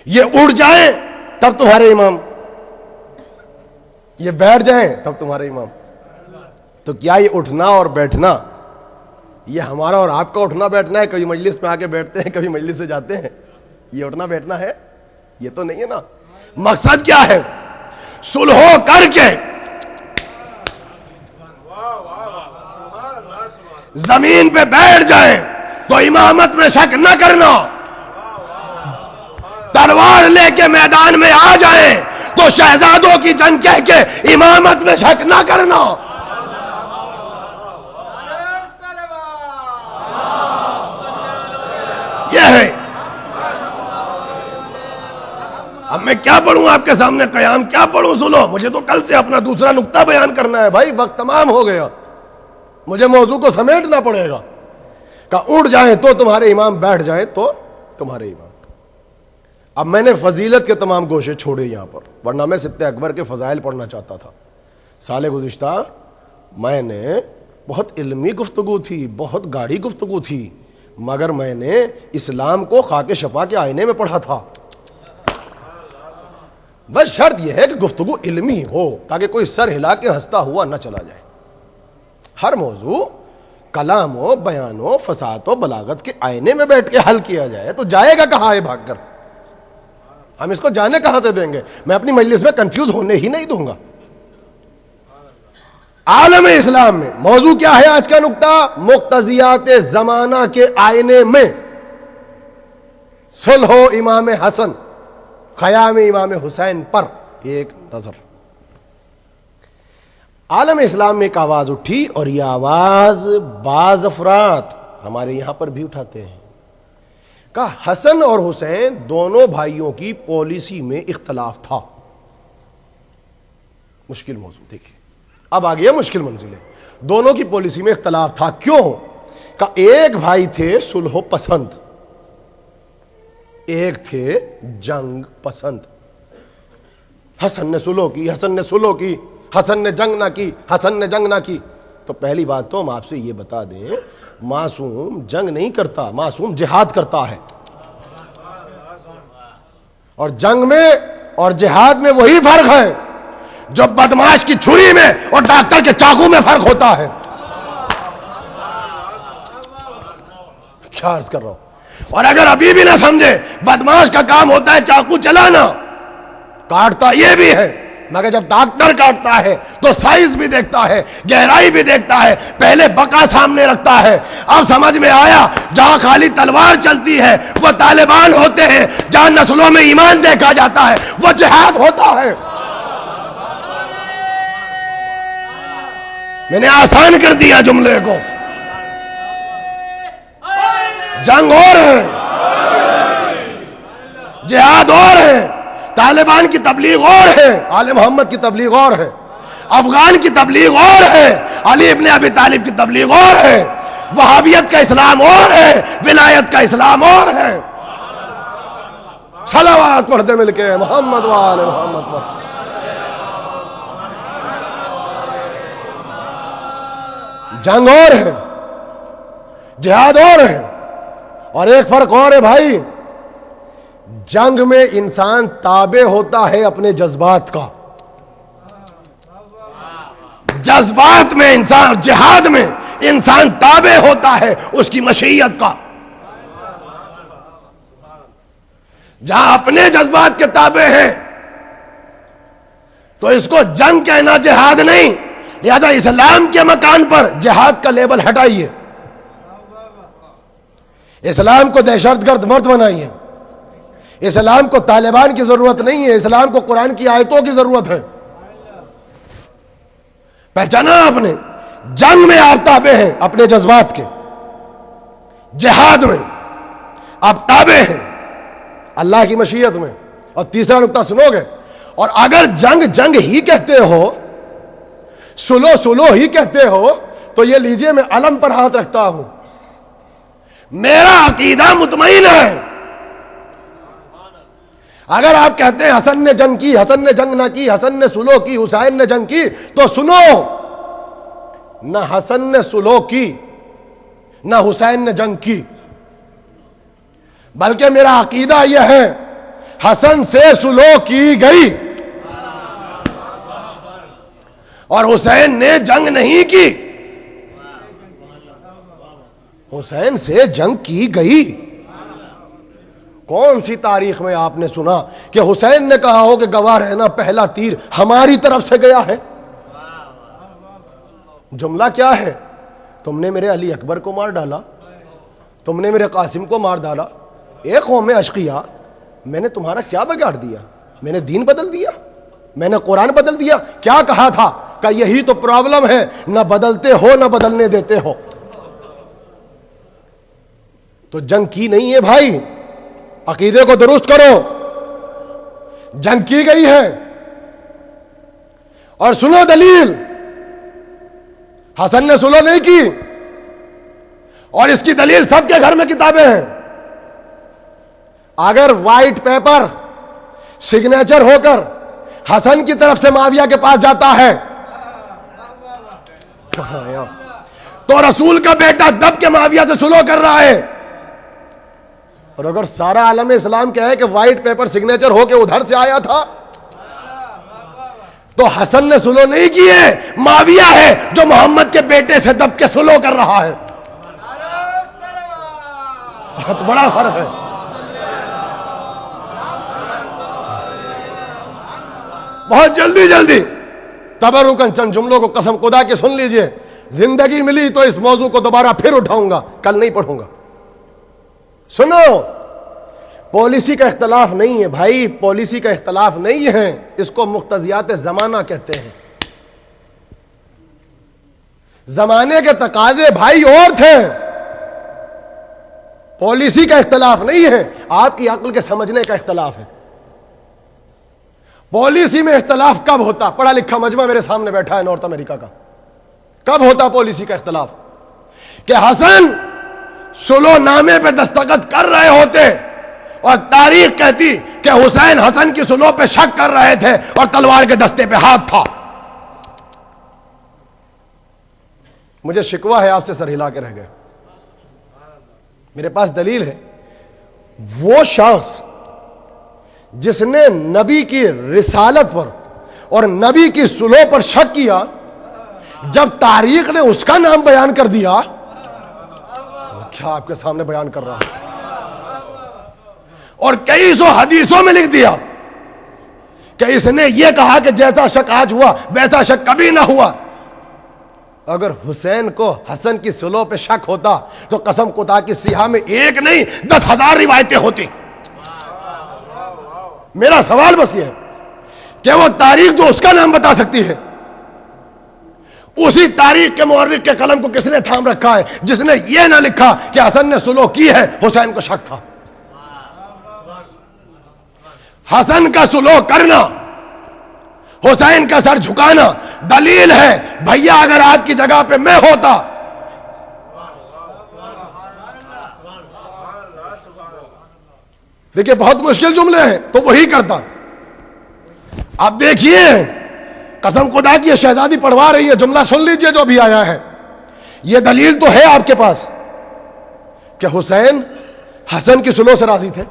یہ اٹھ جائیں تب تمہارے امام, یہ بیٹھ جائیں تب تمہارے امام. تو کیا یہ اٹھنا اور بیٹھنا یہ ہمارا اور آپ کا اٹھنا بیٹھنا ہے؟ کبھی مجلس میں آ کے بیٹھتے ہیں, کبھی مجلس سے جاتے ہیں, یہ اٹھنا بیٹھنا ہے؟ یہ تو نہیں ہے نا. مقصد کیا ہے؟ صلح کر کے زمین پہ بیٹھ جائیں تو امامت میں شک نہ کرنا, تلوار لے کے میدان میں آ جائیں تو شہزادوں کی جنگ کہہ کے امامت میں شک نہ کرنا. یہ ہے. اب میں کیا پڑھوں آپ کے سامنے قیام, کیا پڑھوں سنو, مجھے تو کل سے اپنا دوسرا نقطہ بیان کرنا ہے بھائی, وقت تمام ہو گیا, مجھے موضوع کو سمیٹنا پڑے گا. کہ اٹھ جائیں تو تمہارے امام, بیٹھ جائیں تو تمہارے امام. اب میں نے فضیلت کے تمام گوشے چھوڑے یہاں پر, ورنہ میں سبت اکبر کے فضائل پڑھنا چاہتا تھا. سال گزشتہ میں نے بہت علمی گفتگو تھی, بہت گاڑی گفتگو تھی, مگر میں نے اسلام کو خاک شفا کے آئینے میں پڑھا تھا. بس شرط یہ ہے کہ گفتگو علمی ہو تاکہ کوئی سر ہلا کے ہنستا ہوا نہ چلا جائے. ہر موضوع کلام و بیان و فصاحت و بلاغت کے آئینے میں بیٹھ کے حل کیا جائے تو جائے گا کہاں ہے بھاگ کر؟ ہم اس کو جانے کہاں سے دیں گے؟ میں اپنی مجلس میں کنفیوز ہونے ہی نہیں دوں گا. عالم اسلام میں موضوع کیا ہے آج کا نقطہ؟ مقتضیات زمانہ کے آئینے میں صلح و امام حسن, خیام امام حسین پر ایک نظر. عالم اسلام میں ایک آواز اٹھی اور یہ آواز بعض افراد ہمارے یہاں پر بھی اٹھاتے ہیں کہ حسن اور حسین دونوں بھائیوں کی پالیسی میں اختلاف تھا. مشکل موضوع. دیکھیں اب آ گیا مشکل منزل ہے. دونوں کی پالیسی میں اختلاف تھا. کیوں؟ کہ ایک بھائی تھے صلح پسند, ایک تھے جنگ پسند. حسن نے صلح کی, حسن نے صلح کی, حسن نے جنگ نہ کی, حسن نے جنگ نہ کی. تو پہلی بات تو ہم آپ سے یہ بتا دیں, معصوم جنگ نہیں کرتا, معصوم جہاد کرتا ہے. اور جنگ میں اور جہاد میں وہی فرق ہے جو بدماش کی چھری میں اور ڈاکٹر کے چاقو میں فرق ہوتا ہے. کیا عرض کر رہا ہوں. اور اگر ابھی بھی نہ سمجھے, بدماش کا کام ہوتا ہے چاقو چلانا, کاٹتا یہ بھی ہے, مگر جب ڈاکٹر کاٹتا ہے تو سائز بھی دیکھتا ہے, گہرائی بھی دیکھتا ہے, پہلے بقا سامنے رکھتا ہے. اب سمجھ میں آیا, جہاں خالی تلوار چلتی ہے وہ طالبان ہوتے ہیں, جہاں نسلوں میں ایمان دیکھا جاتا ہے وہ جہاد ہوتا ہے. میں نے آسان کر دیا جملے کو. جنگ اور ہے, جہاد اور ہے, طالبان کی تبلیغ اور ہے, آل محمد کی تبلیغ اور ہے, افغان کی تبلیغ اور ہے, علی ابن ابی طالب کی تبلیغ اور ہے, وہابیت کا اسلام اور ہے, ولایت کا اسلام اور ہے. صلوات پڑھتے مل کے محمد وآل محمد پر. جنگ اور ہے, جہاد اور ہے. اور ایک فرق اور ہے بھائی, جنگ میں انسان تابع ہوتا ہے اپنے جذبات کا, جذبات میں انسان, جہاد میں انسان تابع ہوتا ہے اس کی مشیت کا. جہاں اپنے جذبات کے تابع ہیں تو اس کو جنگ کہنا جہاد نہیں. لہذا اسلام کے مکان پر جہاد کا لیبل ہٹائیے. اسلام کو دہشت گرد مرد بنائیے. اسلام کو طالبان کی ضرورت نہیں ہے, اسلام کو قرآن کی آیتوں کی ضرورت ہے. پہچانا آپ نے؟ جنگ میں آپ تابع ہیں اپنے جذبات کے, جہاد میں آپ تابع ہیں اللہ کی مشیت میں. اور تیسرا نقطہ سنو گے, اور اگر جنگ جنگ ہی کہتے ہو, سلو ہی کہتے ہو, تو یہ لیجئے میں علم پر ہاتھ رکھتا ہوں, میرا عقیدہ مطمئن ہے. اگر آپ کہتے ہیں حسن نے جنگ کی, حسن نے جنگ نہ کی, حسن نے سلو کی, حسین نے جنگ کی, تو سنو, نہ حسن نے سلو کی نہ حسین نے جنگ کی, بلکہ میرا عقیدہ یہ ہے حسن سے سلو کی گئی اور حسین نے جنگ نہیں کی. حسین سے جنگ کی گئی. کون سی تاریخ میں آپ نے سنا کہ حسین نے کہا ہو کہ گواہ رہنا پہلا تیر ہماری طرف سے گیا ہے؟ جملہ کیا ہے؟ تم نے میرے علی اکبر کو مار ڈالا, تم نے میرے قاسم کو مار ڈالا. ایک قوم اشقیاء, میں نے تمہارا کیا بگاڑ دیا؟ میں نے دین بدل دیا, میں نے قرآن بدل دیا. کیا کہا تھا؟ کہ یہی تو پرابلم ہے, نہ بدلتے ہو نہ بدلنے دیتے ہو. تو جنگ کی نہیں ہے بھائی, عقیدے کو درست کرو. جنگ کی گئی ہے. اور سنو دلیل, حسن نے سلو نہیں کی, اور اس کی دلیل سب کے گھر میں کتابیں ہیں. اگر وائٹ پیپر سگنیچر ہو کر حسن کی طرف سے معاویہ کے پاس جاتا ہے تو رسول کا بیٹا دب کے معاویہ سے سلو کر رہا ہے. اور اگر سارا عالم اسلام کہے کہ وائٹ پیپر سگنیچر ہو کے ادھر سے آیا تھا, تو حسن نے سلو نہیں کیے, معاویہ ہے جو محمد کے بیٹے سے دب کے سلو کر رہا ہے. بہت بڑا فرق ہے. بہت جلدی تبرکن چند جملوں کو قسم خدا کے سن لیجئے. زندگی ملی تو اس موضوع کو دوبارہ پھر اٹھاؤں گا, کل نہیں پڑھوں گا. سنو, پالیسی کا اختلاف نہیں ہے بھائی, پالیسی کا اختلاف نہیں ہے, اس کو مقتضیات زمانہ کہتے ہیں. زمانے کے تقاضے بھائی اور تھے, پالیسی کا اختلاف نہیں ہے, آپ کی عقل کے سمجھنے کا اختلاف ہے. پالیسی میں اختلاف کب ہوتا؟ پڑھا لکھا مجمع میرے سامنے بیٹھا ہے نارتھ امریکہ کا. کب ہوتا پالیسی کا اختلاف؟ کہ حسن سلو نامے پہ دستخط کر رہے ہوتے اور تاریخ کہتی کہ حسین حسن کی سلو پہ شک کر رہے تھے اور تلوار کے دستے پہ ہاتھ تھا. مجھے شکوہ ہے آپ سے, سر ہلا کے رہ گئے. میرے پاس دلیل ہے. وہ شخص جس نے نبی کی رسالت پر اور نبی کی سلو پر شک کیا, جب تاریخ نے اس کا نام بیان کر دیا, کیا آپ کے سامنے بیان کر رہا ہوں, اور کئی سو حدیثوں میں لکھ دیا کہ اس نے یہ کہا کہ جیسا شک آج ہوا ویسا شک کبھی نہ ہوا. اگر حسین کو حسن کی سلو پہ شک ہوتا تو قسم خدا کی سیاہ میں ایک نہیں 10,000 روایتیں ہوتی. میرا سوال بس یہ ہے کہ وہ تاریخ جو اس کا نام بتا سکتی ہے, اسی تاریخ کے مورخ کے قلم کو کس نے تھام رکھا ہے جس نے یہ نہ لکھا کہ حسن نے سلو کی ہے, حسین کو شک تھا. حسن کا سلو کرنا, حسین کا سر جھکانا دلیل ہے. بھیا اگر آپ کی جگہ پہ میں ہوتا, دیکھیں بہت مشکل جملے ہیں, تو وہی کرتا. آپ دیکھیے, قسم خدا کی یہ شہزادی پڑھوا رہی ہے, جملہ سن لیجئے جو بھی آیا ہے. یہ دلیل تو ہے آپ کے پاس کہ حسین حسن کی سلو سے راضی تھے,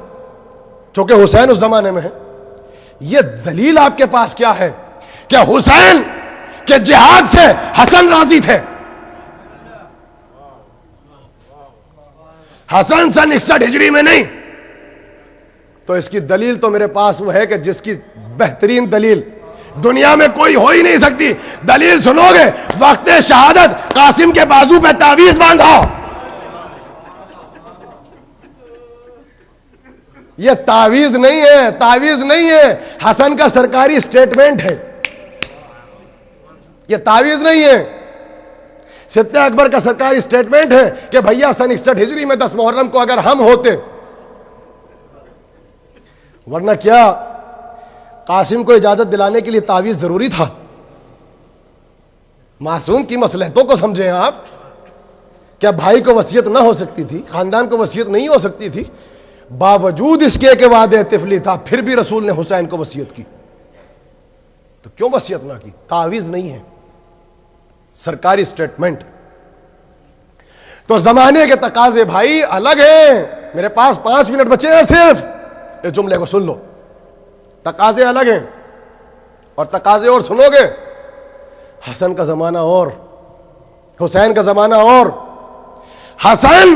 چونکہ حسین اس زمانے میں ہے. یہ دلیل آپ کے پاس کیا ہے کہ حسین کے جہاد سے حسن راضی تھے؟ حسن سن 61 ہجری میں نہیں. تو اس کی دلیل تو میرے پاس وہ ہے کہ جس کی بہترین دلیل دنیا میں کوئی ہو ہی نہیں سکتی. دلیل سنو گے؟ وقت شہادت قاسم کے بازو پہ تعویذ باندھا. یہ تعویذ نہیں ہے، تعویذ نہیں ہے، حسن کا سرکاری سٹیٹمنٹ ہے. یہ تعویذ نہیں ہے، سبط اکبر کا سرکاری سٹیٹمنٹ ہے کہ بھیا سن 61 ہجری میں 10 محرم کو اگر ہم ہوتے، ورنہ کیا قاسم کو اجازت دلانے کے لیے تعویذ ضروری تھا؟ معصوم کی مصلحتوں کو سمجھیں آپ. کیا بھائی کو وصیت نہ ہو سکتی تھی؟ خاندان کو وصیت نہیں ہو سکتی تھی؟ باوجود اس کے وعدے طفلی تھا پھر بھی رسول نے حسین کو وصیت کی. تو کیوں وصیت نہ کی؟ تعویذ نہیں ہے، سرکاری سٹیٹمنٹ. تو زمانے کے تقاضے بھائی الگ ہیں. میرے پاس 5 منٹ بچے ہیں صرف، اس جملے کو سن لو. تقاضے الگ ہیں اور تقاضے اور سنو گے. حسن کا زمانہ اور حسین کا زمانہ اور. حسن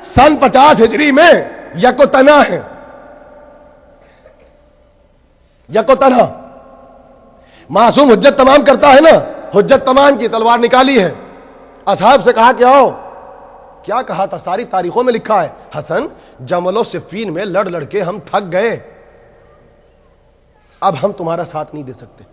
سن 50 ہجری میں یکو تنہا ہے، یکو تنہا. معصوم حجت تمام کرتا ہے نا، حجت تمام کی تلوار نکالی ہے، اصحاب سے کہا کہ آؤ. کیا کہا تھا؟ ساری تاریخوں میں لکھا ہے، حسن جمل و صفین میں لڑ لڑ کے ہم تھک گئے، اب ہم تمہارا ساتھ نہیں دے سکتے.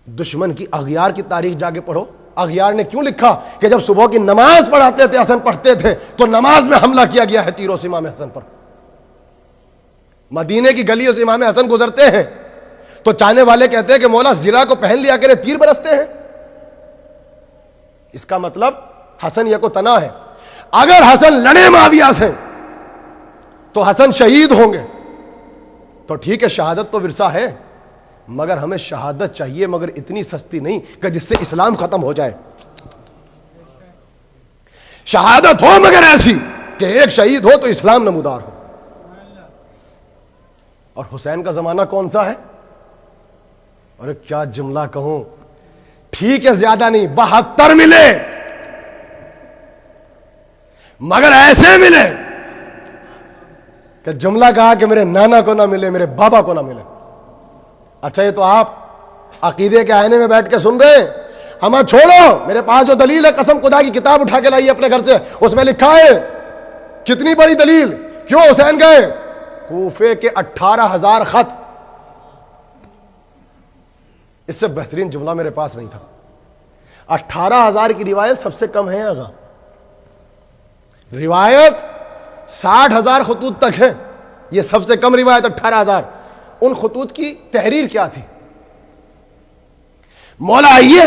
دشمن کی اغیار کی تاریخ جا کے پڑھو. اغیار نے کیوں لکھا کہ جب صبح کی نماز پڑھاتے تھے، حسن پڑھتے تھے، تو نماز میں حملہ کیا گیا ہے تیروں سے امام حسن پر. مدینے کی گلیوں سے امام حسن گزرتے ہیں تو چاہنے والے کہتے ہیں کہ مولا زرہ کو پہن لیا کرے، تیر برستے ہیں. اس کا مطلب حسن یکو تنہا ہے. اگر حسن لڑے معاویہ سے تو حسن شہید ہوں گے. تو ٹھیک ہے، شہادت تو ورثہ ہے، مگر ہمیں شہادت چاہیے، مگر اتنی سستی نہیں کہ جس سے اسلام ختم ہو جائے. شہادت ہو مگر ایسی کہ ایک شہید ہو تو اسلام نمودار ہو. اور حسین کا زمانہ کون سا ہے؟ اور کیا جملہ کہوں، ٹھیک ہے زیادہ نہیں، 72 ملے، مگر ایسے ملے کہ جملہ کہا کہ میرے نانا کو نہ ملے، میرے بابا کو نہ ملے. اچھا یہ تو آپ عقیدے کے آئینے میں بیٹھ کے سن رہے ہیں. ہمیں چھوڑو، میرے پاس جو دلیل ہے قسم خدا کی کتاب اٹھا کے لائیے اپنے گھر سے، اس میں لکھا ہے کتنی بڑی دلیل کیوں حسین گئے. کوفے کے 18,000 خط. اس سے بہترین جملہ میرے پاس نہیں تھا. 18,000 کی روایت سب سے کم ہے آگا، روایت 60,000 خطوط تک ہے، یہ سب سے کم روایت 18,000. ان خطوط کی تحریر کیا تھی؟ مولا آئیے،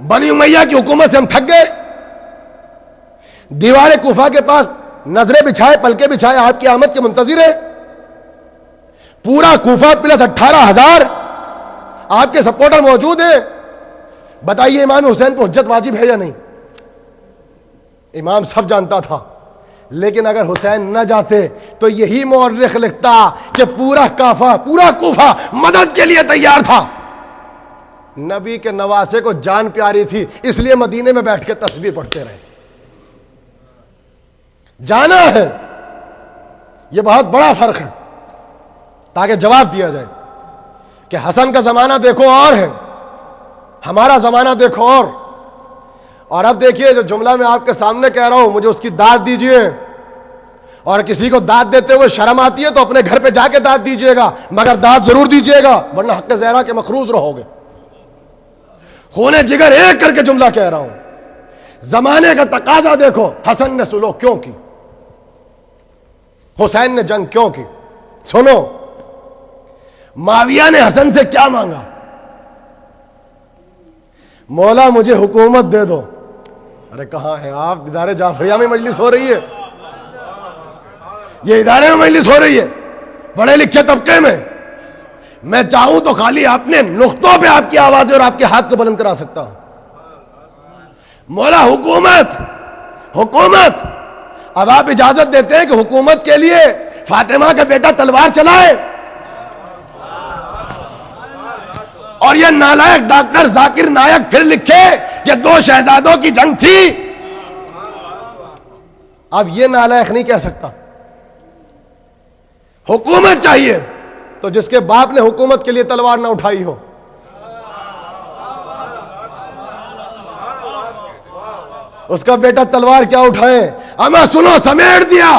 بنی امیہ کی حکومت سے ہم تھک گئے، دیوار کوفہ کے پاس نظریں بچھائے، پلکیں بچھائے، آپ کی آمد کے منتظر ہیں. پورا کوفہ پلس 18,000 آپ کے سپورٹر موجود ہیں. بتائیے امام حسین پہ حجت واجب ہے یا نہیں؟ امام سب جانتا تھا، لیکن اگر حسین نہ جاتے تو یہی مورخ لکھتا کہ پورا کافہ، پورا کوفہ مدد کے لیے تیار تھا. نبی کے نواسے کو جان پیاری تھی، اس لیے مدینے میں بیٹھ کے تسبیح پڑھتے رہے. جانا ہے، یہ بہت بڑا فرق ہے، تاکہ جواب دیا جائے کہ حسن کا زمانہ دیکھو اور ہے، ہمارا زمانہ دیکھو اور. اور اب دیکھیے جو جملہ میں آپ کے سامنے کہہ رہا ہوں، مجھے اس کی داد دیجئے. اور کسی کو داد دیتے ہوئے شرم آتی ہے تو اپنے گھر پہ جا کے داد دیجئے گا، مگر داد ضرور دیجئے گا، ورنہ حق زہرا کے مخروض رہو گے. خون جگر ایک کر کے جملہ کہہ رہا ہوں. زمانے کا تقاضا دیکھو، حسن نے سلو کیوں کی، حسین نے جنگ کیوں کی. سنو، معاویہ نے حسن سے کیا مانگا؟ مولا مجھے حکومت دے دو. ارے کہاں ہے آپ؟ ادارے جعفریہ میں مجلس ہو رہی ہے، یہ ادارے میں مجلس ہو رہی ہے، پڑھے لکھے طبقے میں. میں چاہوں تو خالی اپنے نقطوں پہ آپ کی آوازیں اور آپ کے ہاتھ کو بلند کرا سکتا ہوں. مولا حکومت، حکومت. اب آپ اجازت دیتے ہیں کہ حکومت کے لیے فاطمہ کا بیٹا تلوار چلائے، اور یہ نالائق ڈاکٹر ذاکر نائک پھر لکھے کہ 2 شہزادوں کی جنگ تھی. اب یہ نالائق نہیں کہہ سکتا. حکومت چاہیے تو جس کے باپ نے حکومت کے لیے تلوار نہ اٹھائی ہو. اس کا بیٹا تلوار کیا اٹھائے؟ اما سنو، سمیٹ دیا.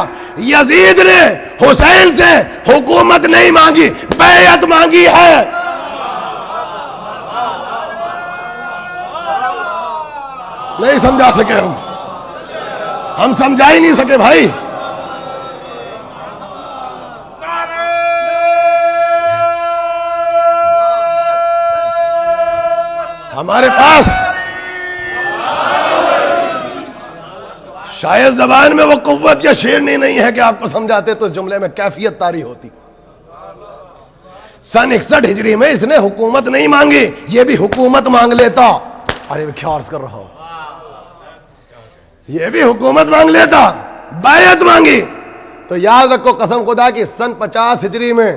یزید نے حسین سے حکومت نہیں مانگی، بیعت مانگی ہے. نہیں سمجھا سکے ہم سمجھا ہی نہیں سکے بھائی. ہمارے پاس شاید زبان میں وہ قوت یا شیرنی نہیں ہے کہ آپ کو سمجھاتے تو اس جملے میں کیفیت طاری ہوتی. سن 61 ہجری میں اس نے حکومت نہیں مانگی، یہ بھی حکومت مانگ لیتا. ارے میں کیا عرض کر رہا ہوں، یہ بھی حکومت مانگ لیتا، بیعت مانگی. تو یاد رکھو قسم خدا کی سن 50 ہجری میں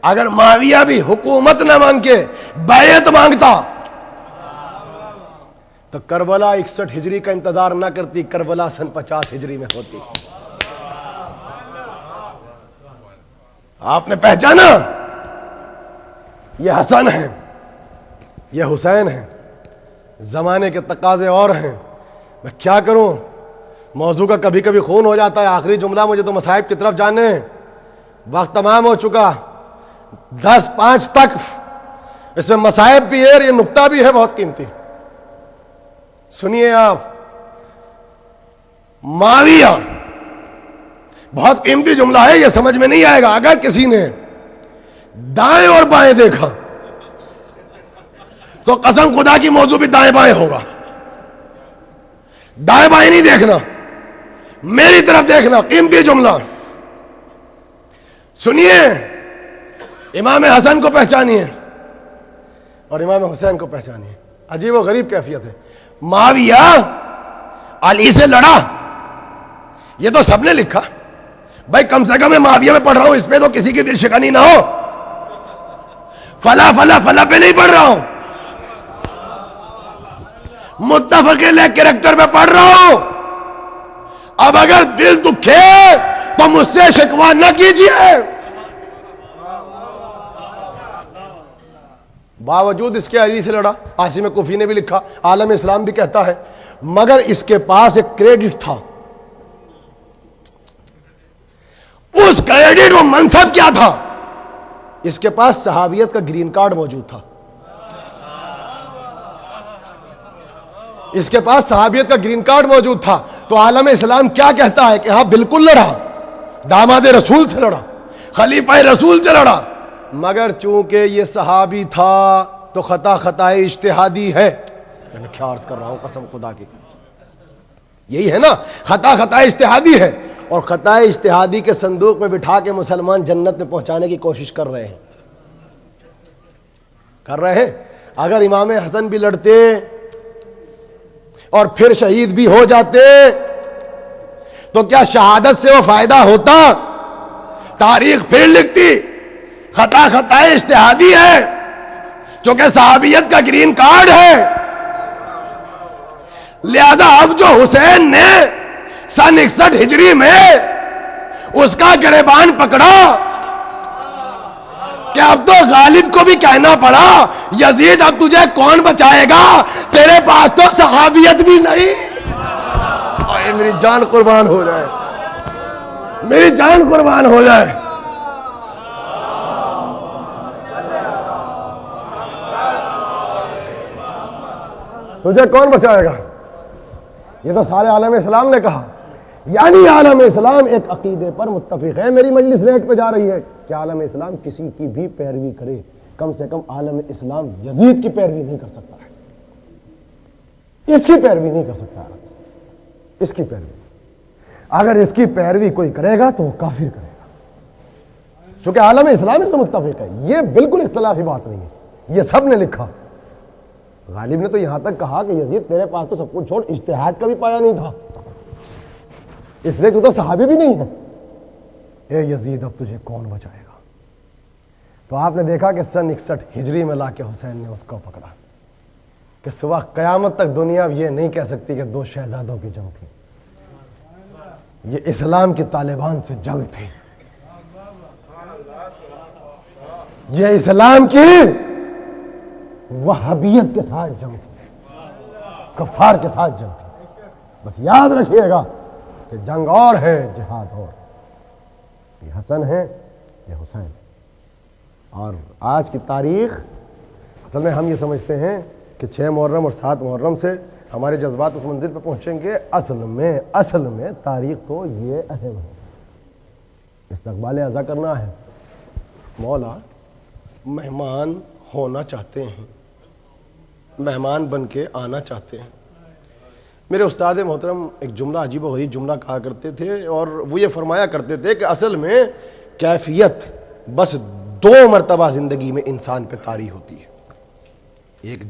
اگر معاویہ بھی حکومت نہ مانگ کے بیعت مانگتا تو کربلا 61 ہجری کا انتظار نہ کرتی، کربلا سن 50 ہجری میں ہوتی. آپ نے پہچانا یہ حسن ہے، یہ حسین ہے. زمانے کے تقاضے اور ہیں. میں کیا کروں، موضوع کا کبھی کبھی خون ہو جاتا ہے. آخری جملہ مجھے تو مصائب کی طرف جانے ہیں، وقت تمام ہو چکا. 10:05 تک اس میں مصائب بھی ہے اور یہ نقطہ بھی ہے بہت قیمتی. سنیے آپ، معاویہ بہت قیمتی جملہ ہے، یہ سمجھ میں نہیں آئے گا اگر کسی نے دائیں اور بائیں دیکھا تو قسم خدا کی موضوع بھی دائیں بائیں ہوگا. دائیں بائیں نہیں دیکھنا، میری طرف دیکھنا. قیمتی جملہ سنیے. امام حسن کو پہچانیے اور امام حسین کو پہچانیے. عجیب و غریب کیفیت ہے. معاویہ علی سے لڑا، یہ تو سب نے لکھا. بھائی کم سے کم میں معاویہ میں پڑھ رہا ہوں، اس پہ تو کسی کی دل شکنی نہ ہو. فلا فلا فلا پہ نہیں پڑھ رہا ہوں، متفق علیہ کریکٹر پہ پڑھ رہا ہوں. اب اگر دل دکھے تو مجھ سے شکوہ نہ کیجیے. باوجود اس کے علی سے لڑا. عاصم کوفی نے بھی لکھا، عالم اسلام بھی کہتا ہے، مگر اس کے پاس ایک کریڈٹ تھا. اس کریڈٹ و منصب کیا تھا؟ اس کے پاس صحابیت کا گرین کارڈ موجود تھا. اس کے پاس صحابیت کا گرین کارڈ موجود تھا. تو عالم اسلام کیا کہتا ہے کہ ہاں بالکل لڑا، داماد رسول سے لڑا، خلیفہ رسول سے لڑا، مگر چونکہ یہ صحابی تھا تو خطا اجتہادی ہے. میں کیا عرض کر رہا ہوں قسم خدا کی، یہی ہے نا، خطا اجتہادی ہے. اور خطا اجتہادی کے صندوق میں بٹھا کے مسلمان جنت میں پہنچانے کی کوشش کر رہے ہیں. اگر امام حسن بھی لڑتے اور پھر شہید بھی ہو جاتے تو کیا شہادت سے وہ فائدہ ہوتا؟ تاریخ پھر لکھتی خطا اجتہادی ہے، چونکہ صحابیت کا گرین کارڈ ہے. لہذا اب جو حسین نے سن 61 ہجری میں اس کا گریبان پکڑا کہ اب تو غالب کو بھی کہنا پڑا، یزید اب تجھے کون بچائے گا، تیرے پاس تو صحابیت بھی نہیں. میری جان قربان ہو جائے، میری جان قربان ہو جائے. تجھے کون بچائے گا؟ یہ تو سارے عالم اسلام نے کہا. یعنی عالم اسلام ایک عقیدے پر متفق ہے. میری مجلس ریٹ پہ جا رہی ہے کہ عالم اسلام کسی کی بھی پیروی کرے، کم سے کم عالم اسلام یزید کی پیروی نہیں کر سکتا ہے. اس کی پیروی نہیں کر سکتا ہے. اس کی پیروی، اگر اس کی پیروی کوئی کرے گا تو وہ کافر کرے گا، چونکہ عالم اسلام اس سے متفق ہے. یہ بالکل اختلافی بات نہیں ہے، یہ سب نے لکھا. غالب نے تو یہاں تک کہا کہ یزید تیرے پاس تو سب کچھ چھوڑ اجتہاد کا بھی پایا نہیں تھا، اس لیے تو صحابی بھی نہیں ہے. اے یزید اب تجھے کون بچائے گا؟ تو آپ نے دیکھا کہ سن 61 ہجری میں لا کے حسین نے اس کو پکڑا کہ سوا قیامت تک دنیا یہ نہیں کہہ سکتی کہ دو شہزادوں کی جنگ تھی. یہ اسلام کے طالبان سے جنگ تھی، یہ اسلام کی وہابیت کے ساتھ جنگ تھی، کفار کے ساتھ جنگ تھی۔ بس یاد رکھیے گا کہ جنگ اور ہے، جہاد اور، یہ حسن ہے، یہ حسین۔ اور آج کی تاریخ اصل میں ہم یہ سمجھتے ہیں کہ 6 محرم اور 7 محرم سے ہمارے جذبات اس منزل پہ پہنچیں گے، اصل میں تاریخ تو یہ اہم ہے، استقبال اعزا کرنا ہے۔ مولا مہمان ہونا چاہتے ہیں، مہمان بن کے آنا چاہتے ہیں۔ میرے استاد محترم ایک جملہ عجیب و غریب جملہ کہا کرتے تھے، اور وہ یہ فرمایا کرتے تھے کہ اصل میں کیفیت بس 2 مرتبہ زندگی میں انسان پہ طاری ہوتی ہے، ایک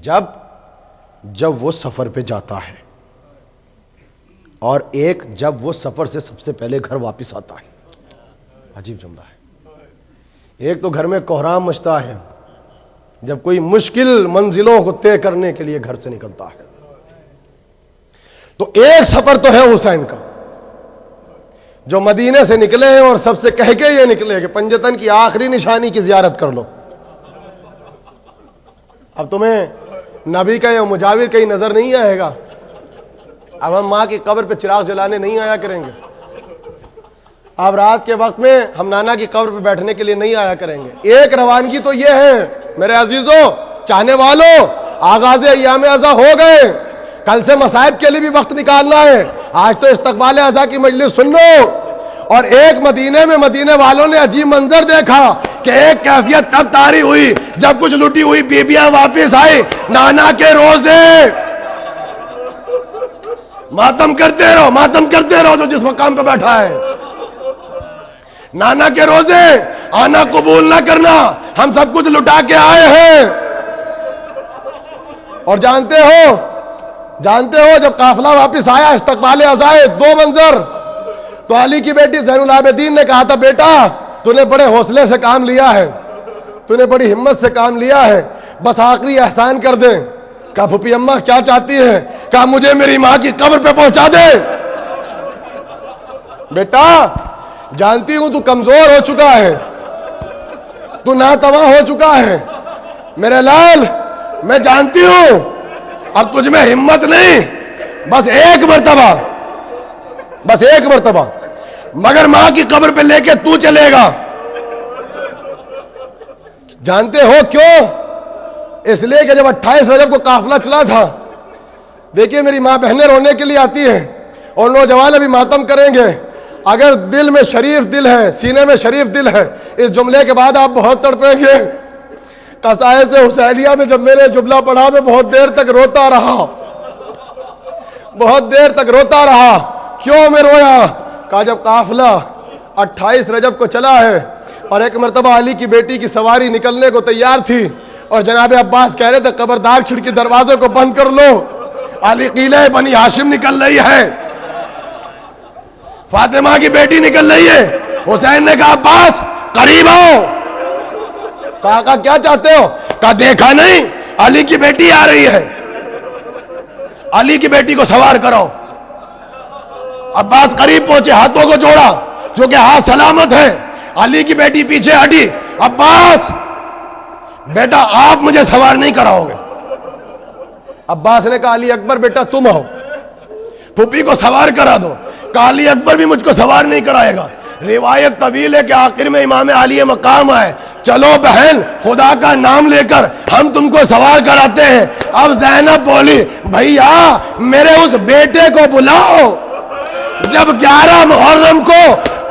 جب وہ سفر پہ جاتا ہے، اور ایک جب وہ سفر سے سب سے پہلے گھر واپس آتا ہے۔ عجیب جملہ ہے۔ ایک تو گھر میں کوہرام مچتا ہے جب کوئی مشکل منزلوں کو طے کرنے کے لیے گھر سے نکلتا ہے، تو ایک سفر تو ہے حسین کا، جو مدینے سے نکلے ہیں اور سب سے کہہ کے یہ نکلے کہ پنجتن کی آخری نشانی کی زیارت کر لو۔ اب تمہیں نبی کا یا مجاور کہیں نظر نہیں آئے گا، اب ہم ماں کی قبر پہ چراغ جلانے نہیں آیا کریں گے، اب رات کے وقت میں ہم نانا کی قبر پہ بیٹھنے کے لیے نہیں آیا کریں گے۔ ایک روانگی تو یہ ہے میرے عزیزوں، چاہنے والوں، آغاز ایام ازا ہو گئے، کل سے مصائب کے لیے بھی وقت نکالنا ہے۔ آج تو استقبال ازا کی مجلس سن لو۔ اور ایک مدینے میں مدینے والوں نے عجیب منظر دیکھا کہ ایک کیفیت تب طاری ہوئی جب کچھ لٹی ہوئی بیبیاں واپس آئی، نانا کے روزے۔ ماتم کرتے رہو جو جس مقام پہ بیٹھا ہے، نانا کے روزے آنا قبول نہ کرنا، ہم سب کچھ لٹا کے آئے ہیں۔ اور جانتے ہو جب قافلہ واپس آیا استقبال ازائے 2 منظر، تو علی کی بیٹی زین العابدین نے کہا تھا، بیٹا تو نے بڑے حوصلے سے کام لیا ہے، تو نے بڑی ہمت سے کام لیا ہے، بس آخری احسان کر دے۔ کہا پھوپھی اماں کیا چاہتی ہے؟ کہا مجھے میری ماں کی قبر پہ پہنچا دے۔ بیٹا جانتی ہوں تو کمزور ہو چکا ہے، تو ناتواں ہو چکا ہے، میرے لال میں جانتی ہوں اب تجھ میں ہمت نہیں، بس ایک مرتبہ مگر ماں کی قبر پہ لے کے تو چلے گا۔ جانتے ہو کیوں؟ اس لیے کہ جب 28 رجب کو قافلہ چلا تھا، دیکھیے میری ماں بہنیں رونے کے لیے آتی ہیں اور نوجوان ابھی ماتم کریں گے، اگر دل میں شریف دل ہے، سینے میں شریف دل ہے، اس جملے کے بعد آپ بہت تڑپیں گے۔ قصائص حسینیہ میں جب میں نے جملہ پڑھا میں بہت دیر تک روتا رہا۔ کیوں میں رویا؟ کہا جب قافلہ 28 رجب کو چلا ہے اور ایک مرتبہ علی کی بیٹی کی سواری نکلنے کو تیار تھی، اور جناب عباس کہہ رہے تھے خبردار کھڑکی دروازے کو بند کر لو، علی قلعہ بنی ہاشم نکل رہی ہے، فاطمہ کی بیٹی نکل رہی ہے۔ حسین نے کہا عباس قریب آؤ۔ کہا کیا چاہتے ہو؟ کہا دیکھا نہیں علی کی بیٹی آ رہی ہے، علی کی بیٹی کو سوار کرو۔ عباس قریب پہنچے، ہاتھوں کو جوڑا، جو کہ ہاتھ سلامت ہے، علی کی بیٹی پیچھے ہٹی۔ عباس بیٹا آپ مجھے سوار نہیں کراؤ گے۔ عباس نے کہا علی اکبر بیٹا تم ہو، پھوپھی کو سوار کرا دو۔ کہا علی اکبر بھی مجھ کو سوار نہیں کرائے گا۔ روایت طویل ہے کہ آخر میں امام علی مقام آئے، چلو بہن خدا کا نام لے کر ہم تم کو سوار کراتے ہیں۔ اب زینب بولی بھیا میرے اس بیٹے کو بلاؤ، جب 11 محرم کو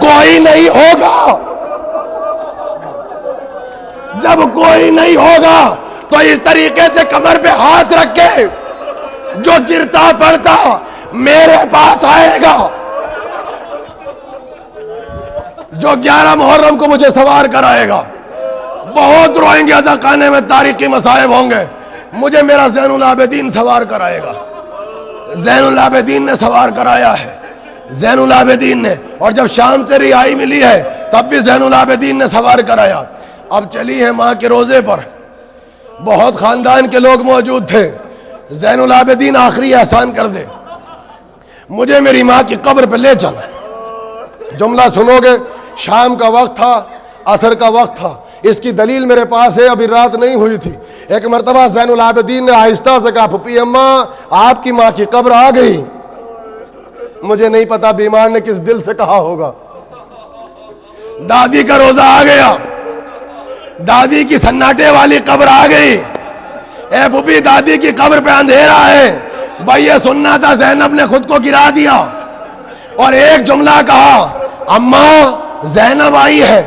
کوئی نہیں ہوگا تو اس طریقے سے کمر پہ ہاتھ رکھ کے جو گرتا پڑتا میرے پاس آئے گا، جو 11 محرم کو مجھے سوار کرائے گا۔ بہت روئیں گے ازا خانے میں، تاریخی مصائب ہوں گے، مجھے میرا زین العابدین سوار کرائے گا۔ زین العابدین نے سوار کرایا ہے، زین العابدین نے، اور جب شام سے رہائی ملی ہے تب بھی زین العابدین نے سوار کرایا۔ اب چلی ہے ماں کے روزے پر، بہت خاندان کے لوگ موجود تھے۔ زین العابدین آخری احسان کر دے، مجھے میری ماں کی قبر پہ لے چل۔ جملہ سنو گے. شام کا وقت تھا, عصر کا وقت تھا. اس کی دلیل میرے پاس ہے, ابھی رات نہیں ہوئی تھی. ایک مرتبہ زین العابدین نے آہستہ سے کہا, پھپھی اماں آپ کی ماں کی قبر آ گئی. مجھے نہیں پتا بیمار نے کس دل سے کہا ہوگا. دادی کا روزہ آ گیا, دادی کی سناٹے والی قبر آ گئی. اے پھپھی دادی کی قبر پہ اندھیرا ہے. بھائی یہ سننا تھا, زینب نے خود کو گرا دیا اور ایک جملہ کہا, اماں زینب آئی ہے.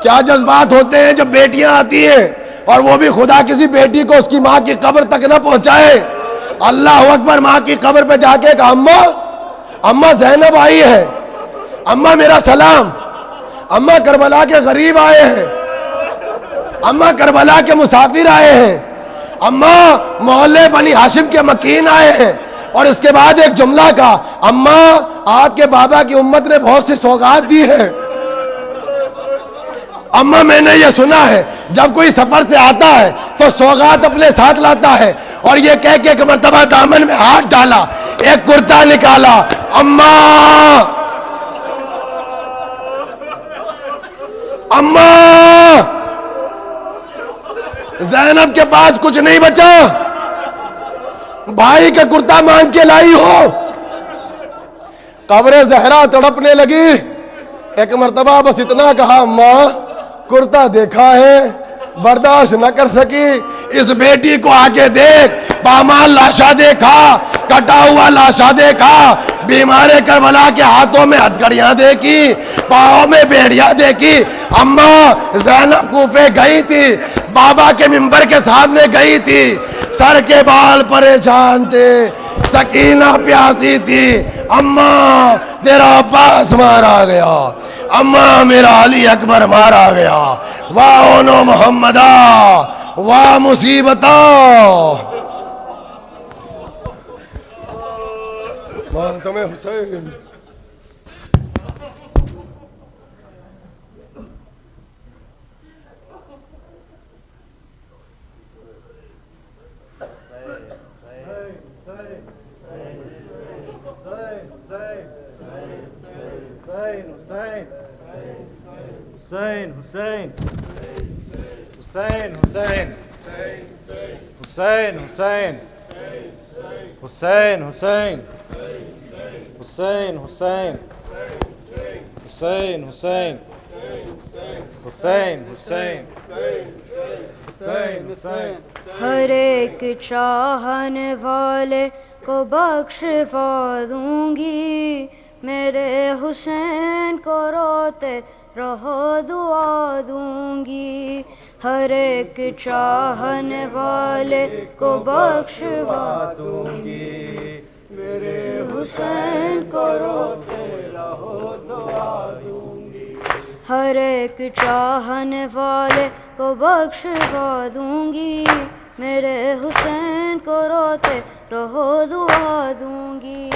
کیا جذبات ہوتے ہیں جب بیٹیاں آتی ہیں اور وہ بھی خدا کسی بیٹی کو اس کی ماں کی قبر تک نہ پہنچائے. اللہ اکبر. ماں کی قبر پہ جا کے کہا, اماں زینب آئی ہے, اماں میرا سلام, اماں کربلا کے غریب آئے ہیں, اماں کربلا کے مسافر آئے ہیں, اماں محلے بنی ہاشم کے مکین آئے ہیں. اور اس کے بعد ایک جملہ کہا, اماں آپ کے بابا کی امت نے بہت سی سوغات دی ہے. اماں میں نے یہ سنا ہے جب کوئی سفر سے آتا ہے تو سوغات اپنے ساتھ لاتا ہے, اور یہ کہہ کے ایک مرتبہ دامن میں ہاتھ ڈالا, ایک کرتا نکالا. اماں اماں زینب کے پاس کچھ نہیں بچا, بھائی کا کرتا مانگ کے لائی ہو. قبر زہرا تڑپنے لگی. ایک مرتبہ بس اتنا کہا, اماں کرتا دیکھا ہے, برداشت نہ کر سکی. اس بیٹی کو آگے دیکھ, پامال لاشا دیکھا, کٹا ہوا لاشا دیکھا, بیمار کربلا کے ہاتھوں میں ہتھکڑیاں دیکھی, پاؤں میں بیڑیاں دیکھی. اماں زینب کوفے گئی تھی, بابا کے منبر کے سامنے گئی تھی, سر کے بال پریشان تھے, سکینہ پیاسی تھی. اماں تیرا عباس مارا گیا, اماں میرا علی اکبر مارا گیا. واہ اونو محمدہ, واہ مصیبتہ. ماتم حسین. حسین حسین حسین حسین حسین حسین حسین حسین حسین حسین حسین حسین حسین حسین حسین حسین. ہر ایک چاہنے والے کو بخشوا دوں گی, میرے حسین کو روتے رہو دعا دوں گی. ہر ایک چاہنے والے کو بخشوا دوں گی, میرے حسین کو روتے رہو دعا دوں گی. ہر ایک چاہنے والے کو بخشوا دوں گی, میرے حسین کو روتے رہو دعا دوں گی.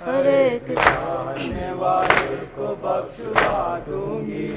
ہر ایک چاہنے والے کو بخشوا دوں گی,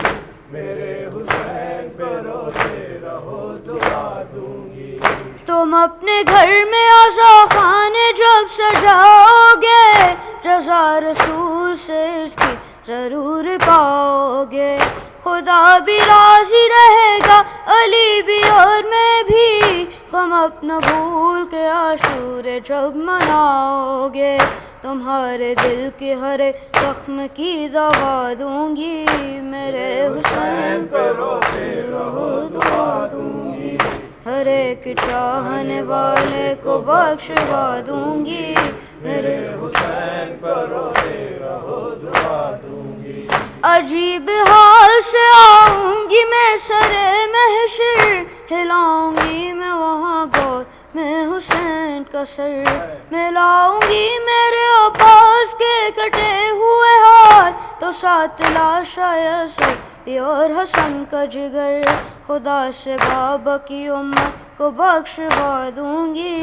میرے حسین کو روتے رہو دعا دوں گی. تم اپنے گھر میں آزا خانے جب سجاؤ گے, رضا رسول سے اس کی ضرور پاؤ گے. خدا بھی راضی رہے گا, علی بھی اور میں بھی, ہم اپنا بھول کے عاشورے جب مناؤ گے. تمہارے دل کے ہر زخم کی دوا دوں گی, میرے حسین پہ روتے رہو دعا دوں گی. ہر ایک چاہنے والے کو بخشوا دوں گی, میرے حسین پہ روتے رہو دعا دوں گی. عجیب حال سے آؤں گی میں سرے محشر, ہلاؤں گی میں وہاں گود میں حسین کا سر. ملاؤں گی میرے عباس کے کٹے ہوئے ہاتھ, تو ساتھ لاشا یزید اور حسن کا جگر. خدا سے بابا کی امت کو بخشوا دوں گی,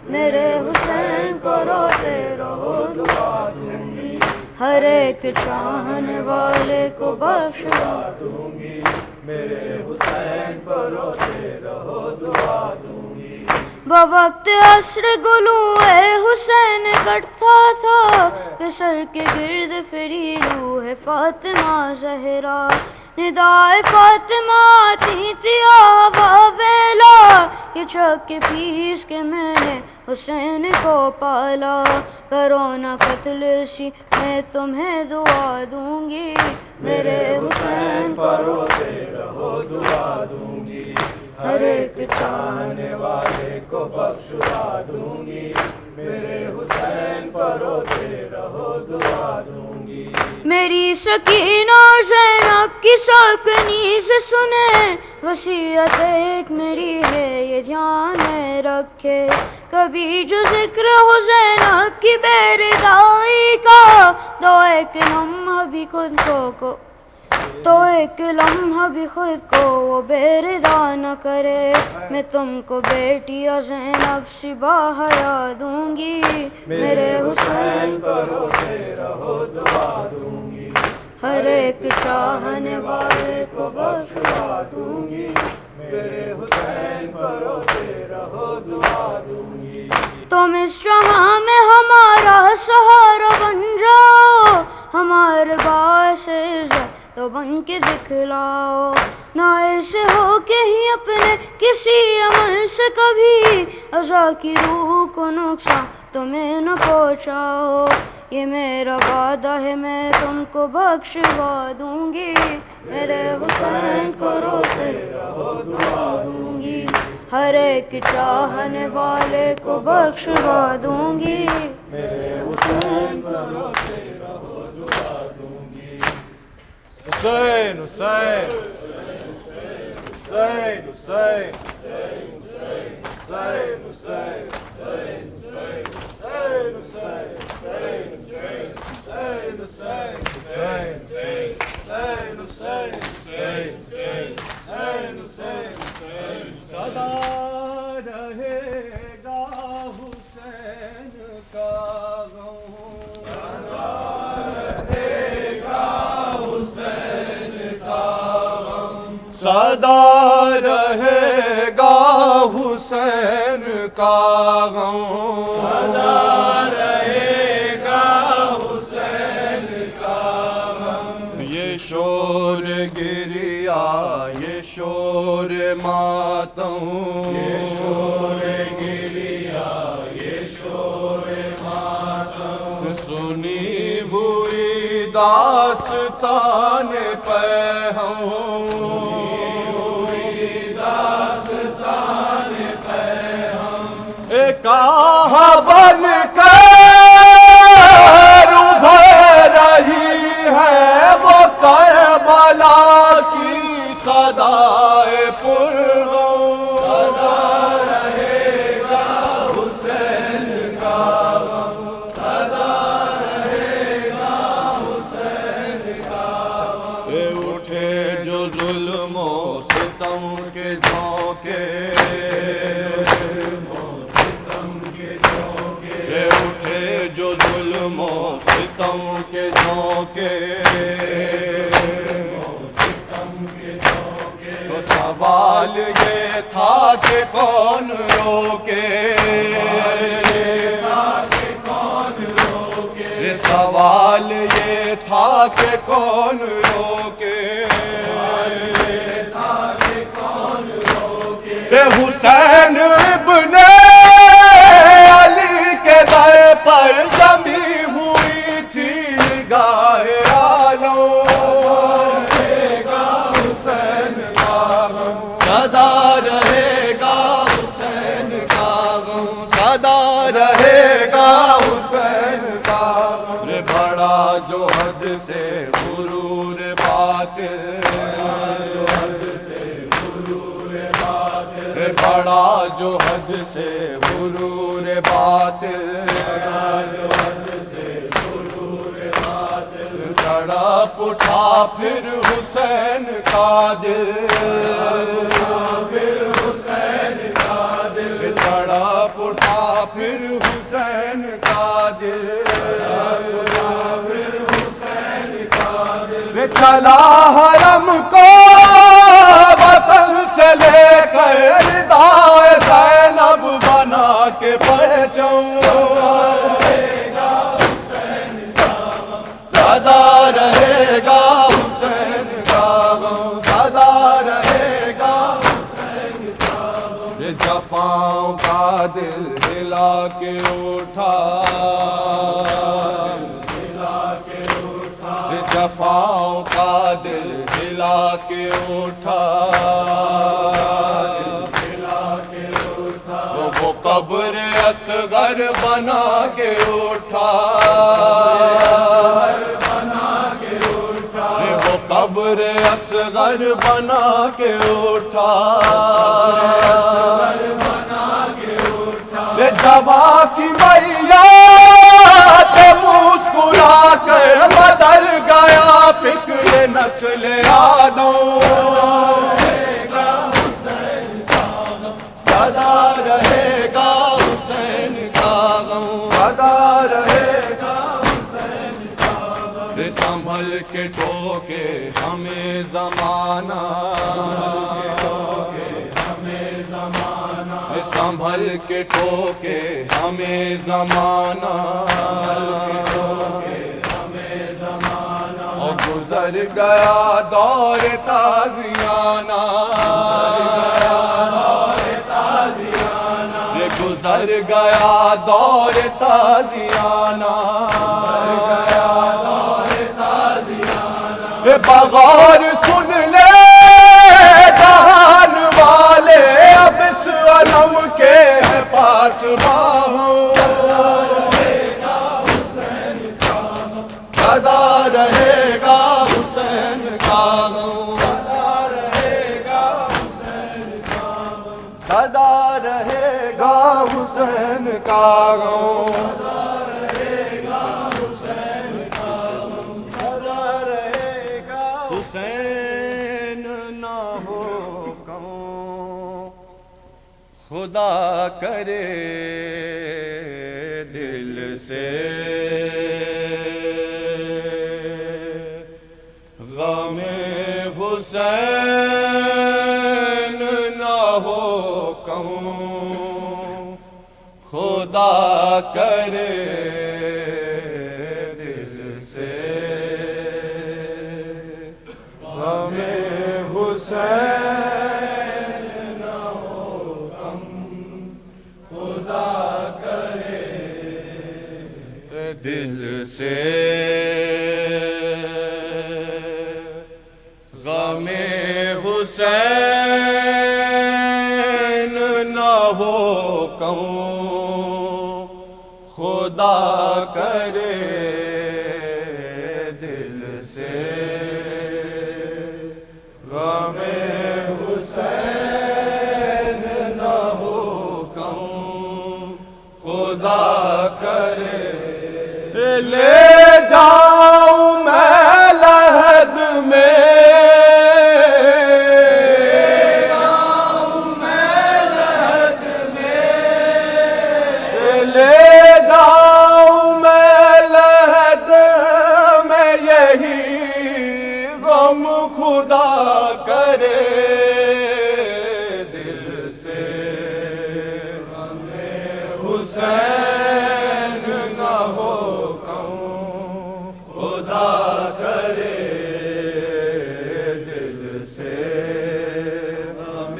میرے حسین کو روتے رہو دعا دوں گی. ہر ایک چاہنے والے کو بخشوا دوں گی, میرے حسین کو روتے رہو دعا دوں گی. بوقت عصر گلوئے حسین کٹتا تھا بسر کے گرد فری روح فاطمہ زہرا ندائے فاطمہ آتی تھی آوا ویلا کہ چھک کے پیس کے میں نے حسین کو پالا کرو نہ قتل سی میں تمہیں دعا دوں گی میرے حسین پر روتے رہو دعا دوں گی ہر ایک چاہنے والے کو بخشوا دوں گی میرے حسین پر روتے رہو دعا دوں گی میری سکینہ زینب کی ساکنی سے سنیں وصیت ایک میری ہے یہ دھیان میں رکھے کبھی جو ذکر ہو زینب کی بیردائی کا تو ایک لمحہ بھی خود کو وہ بیردا نہ کرے میں تم کو بیٹی زینب سی باحیا دوں گی میرے حسین پر روتے رہو دعا دوں گی ہر ایک چاہنے والے کو بخشوا دوں گی میرے حسین پر روتے رہو دعا دوں گی تم اس جہاں میں ہمارا سہارا بن جاؤ ہمارے باعث عزت تو بن کے دکھلاؤ نہ ایسے ہو کہ ہی اپنے کسی عمل سے کبھی عزا کی روح کو نقصان تمہیں نہ پہنچاؤ یہ میرا وعدہ ہے میں تم کو بخشوا دوں گی میرے حسین کو روتے رہو دعا دوں گی ہر ایک چاہنے والے کو بخشوا دوں گی میرے حسین کو روتے رہو دعا دوں گی حسین حسین حسین حسین سدا رہے گا حسین کا غم سدا رہے گا حسین کا غم سدا رہے گا حسین کا غم یہ شور گریا یہ شور ماتم یہ شور گریا یہ شور ماتم سنی ہوئی داستان پہ ہم کہاں بن کر ابھر رہی ہے وہ کربلا کی صدائے پرغم سدا رہے گا حسین کا غم سدا رہے گا حسین کا غم اٹھے جو ظلم و ستم کے جھونکے جو ظلم و ستم کے جھونکے تو سوال یہ تھا کہ کون روکے سوال یہ تھا کہ کون روکے حسین ابن در پر جمی ہوئی تھی نگاہ عالم سدا رہے گا حسین کا غم سدا رہے گا حسین کا غم بڑا جو حد سے غرور باطل بڑا جو حد سے غرور باطل تڑپ اٹھا پھر حسین کا دل تڑپ اٹھا پھر حسین کا دل چلا حرم کو وطن سے لے کر ردائے زینب بنا کے اٹھا جفاؤں کا دل ہلا کے اٹھا وہ قبر اصغر بنا کے اٹھا وہ قبر اصغر بنا کے اٹھا جوا کی میاں مسکرا کر بدل گیا فکر نسل آدم سدا رہے گا حسین کا غم سدا رہے گا حسین کا غم سنبھل کے ٹوکے ہمیں زمانہ سنبھل کے ٹوکے ہمیں زمانہ اور گزر گیا دور تازیانہ گزر گیا دور تازیانہ بغور سن لے دہان والے اب اس علم کے پاس سدا رہے گا حسین کا سدا رہے گا حسین کا حسین نہ ہو کہوں خدا کرے دل سے غم حسین نہ ہو کہوں خدا کرے دل سے غم حسین نہ ہو کہوں خدا کرے دل سے غم حسین نہ ہو کہوں خدا کرے دل سے غم حسین نہ ہو کہوں خدا کرے لے جاؤں میں لحد میں خدا کرے دل سے غم حسین نہ ہو کہوں خدا کرے دل سے غم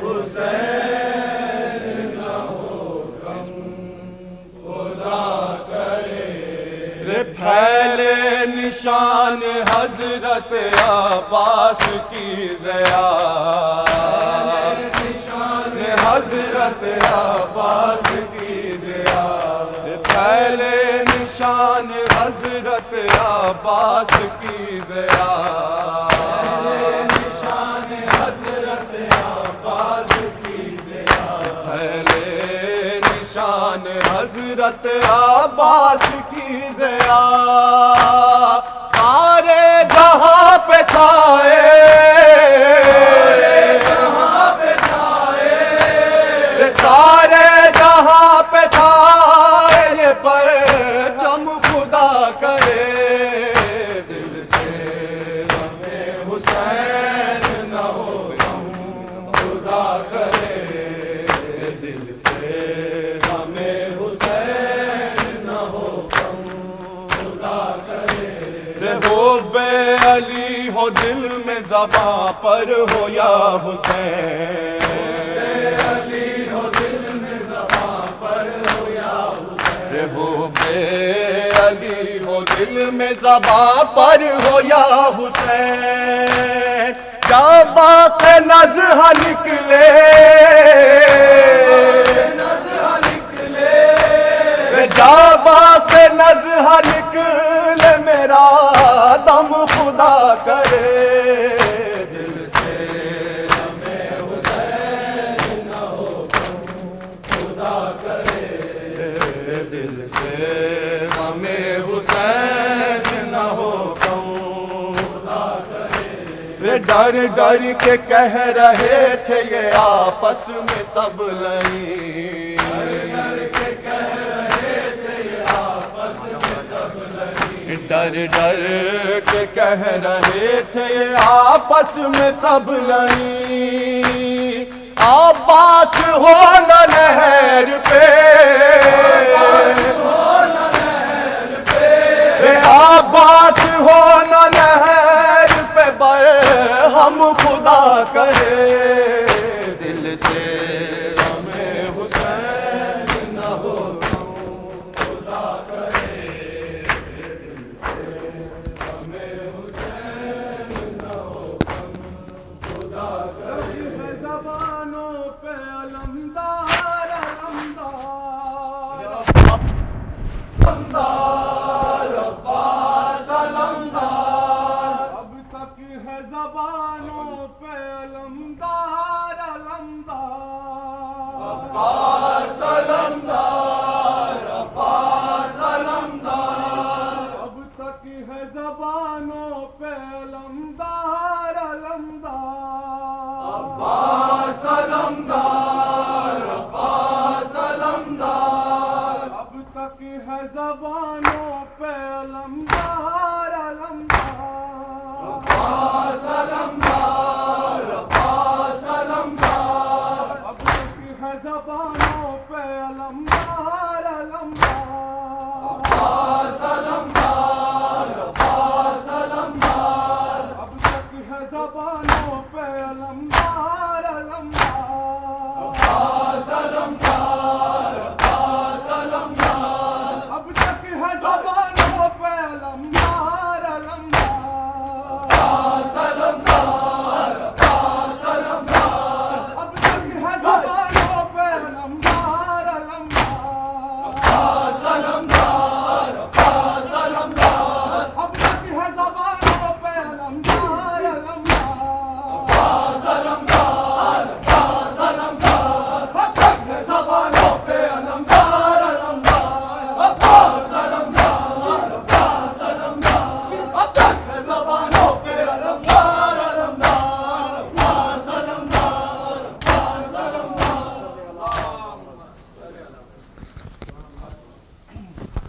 حسین نہ ہو کہوں خدا کرے پھیلے نشان حضرت عباس کی ضیا نشان حضرت عباس کی ضیا پھیلے نشان حضرت عباس کی ضیا نشان حضرت عباس کی ضیا پھیلے نشان حضرت عباس کی ضیا سارے جہاں پہ چھائے سارے جہاں پہ چھائے پر چم خدا کرے دل سے غم حسین نہ ہو خدا کرے دل سے غم حسین نہ ہو خدا کرے حب علی ہو دل میں زباں پر ہو یا حسین علی ہو دل میں زباں پر ہو دل میں زباں پر ہو یا حسین، کیا بات نزح نکلے جا بات نزح نکلے میرا دم خدا کرے دل سے ہمیں حسین نہ ہو خدا کرے دل سے ہمیں حسین نہ ہو خدا کرے ڈر ڈر کے کہہ رہے تھے یہ آپس میں سب لئی ڈر ڈر کے کہہ رہے تھے آپس میں سب لئی عباس ہو نہ نہر پہ عباس ہو نہ نہر پہ ہم خدا کرے دل سے ہمیں حسین نہ ہو خدا کرے زبانوں پہ علمدار علمدار علمدار عباس علمدار اب تک ہے زبانوں پہ علمدار علمدار عباس علمدار عباس علمدار اب تک ہے زبانوں پہ علمدار علمدار عباس علمدار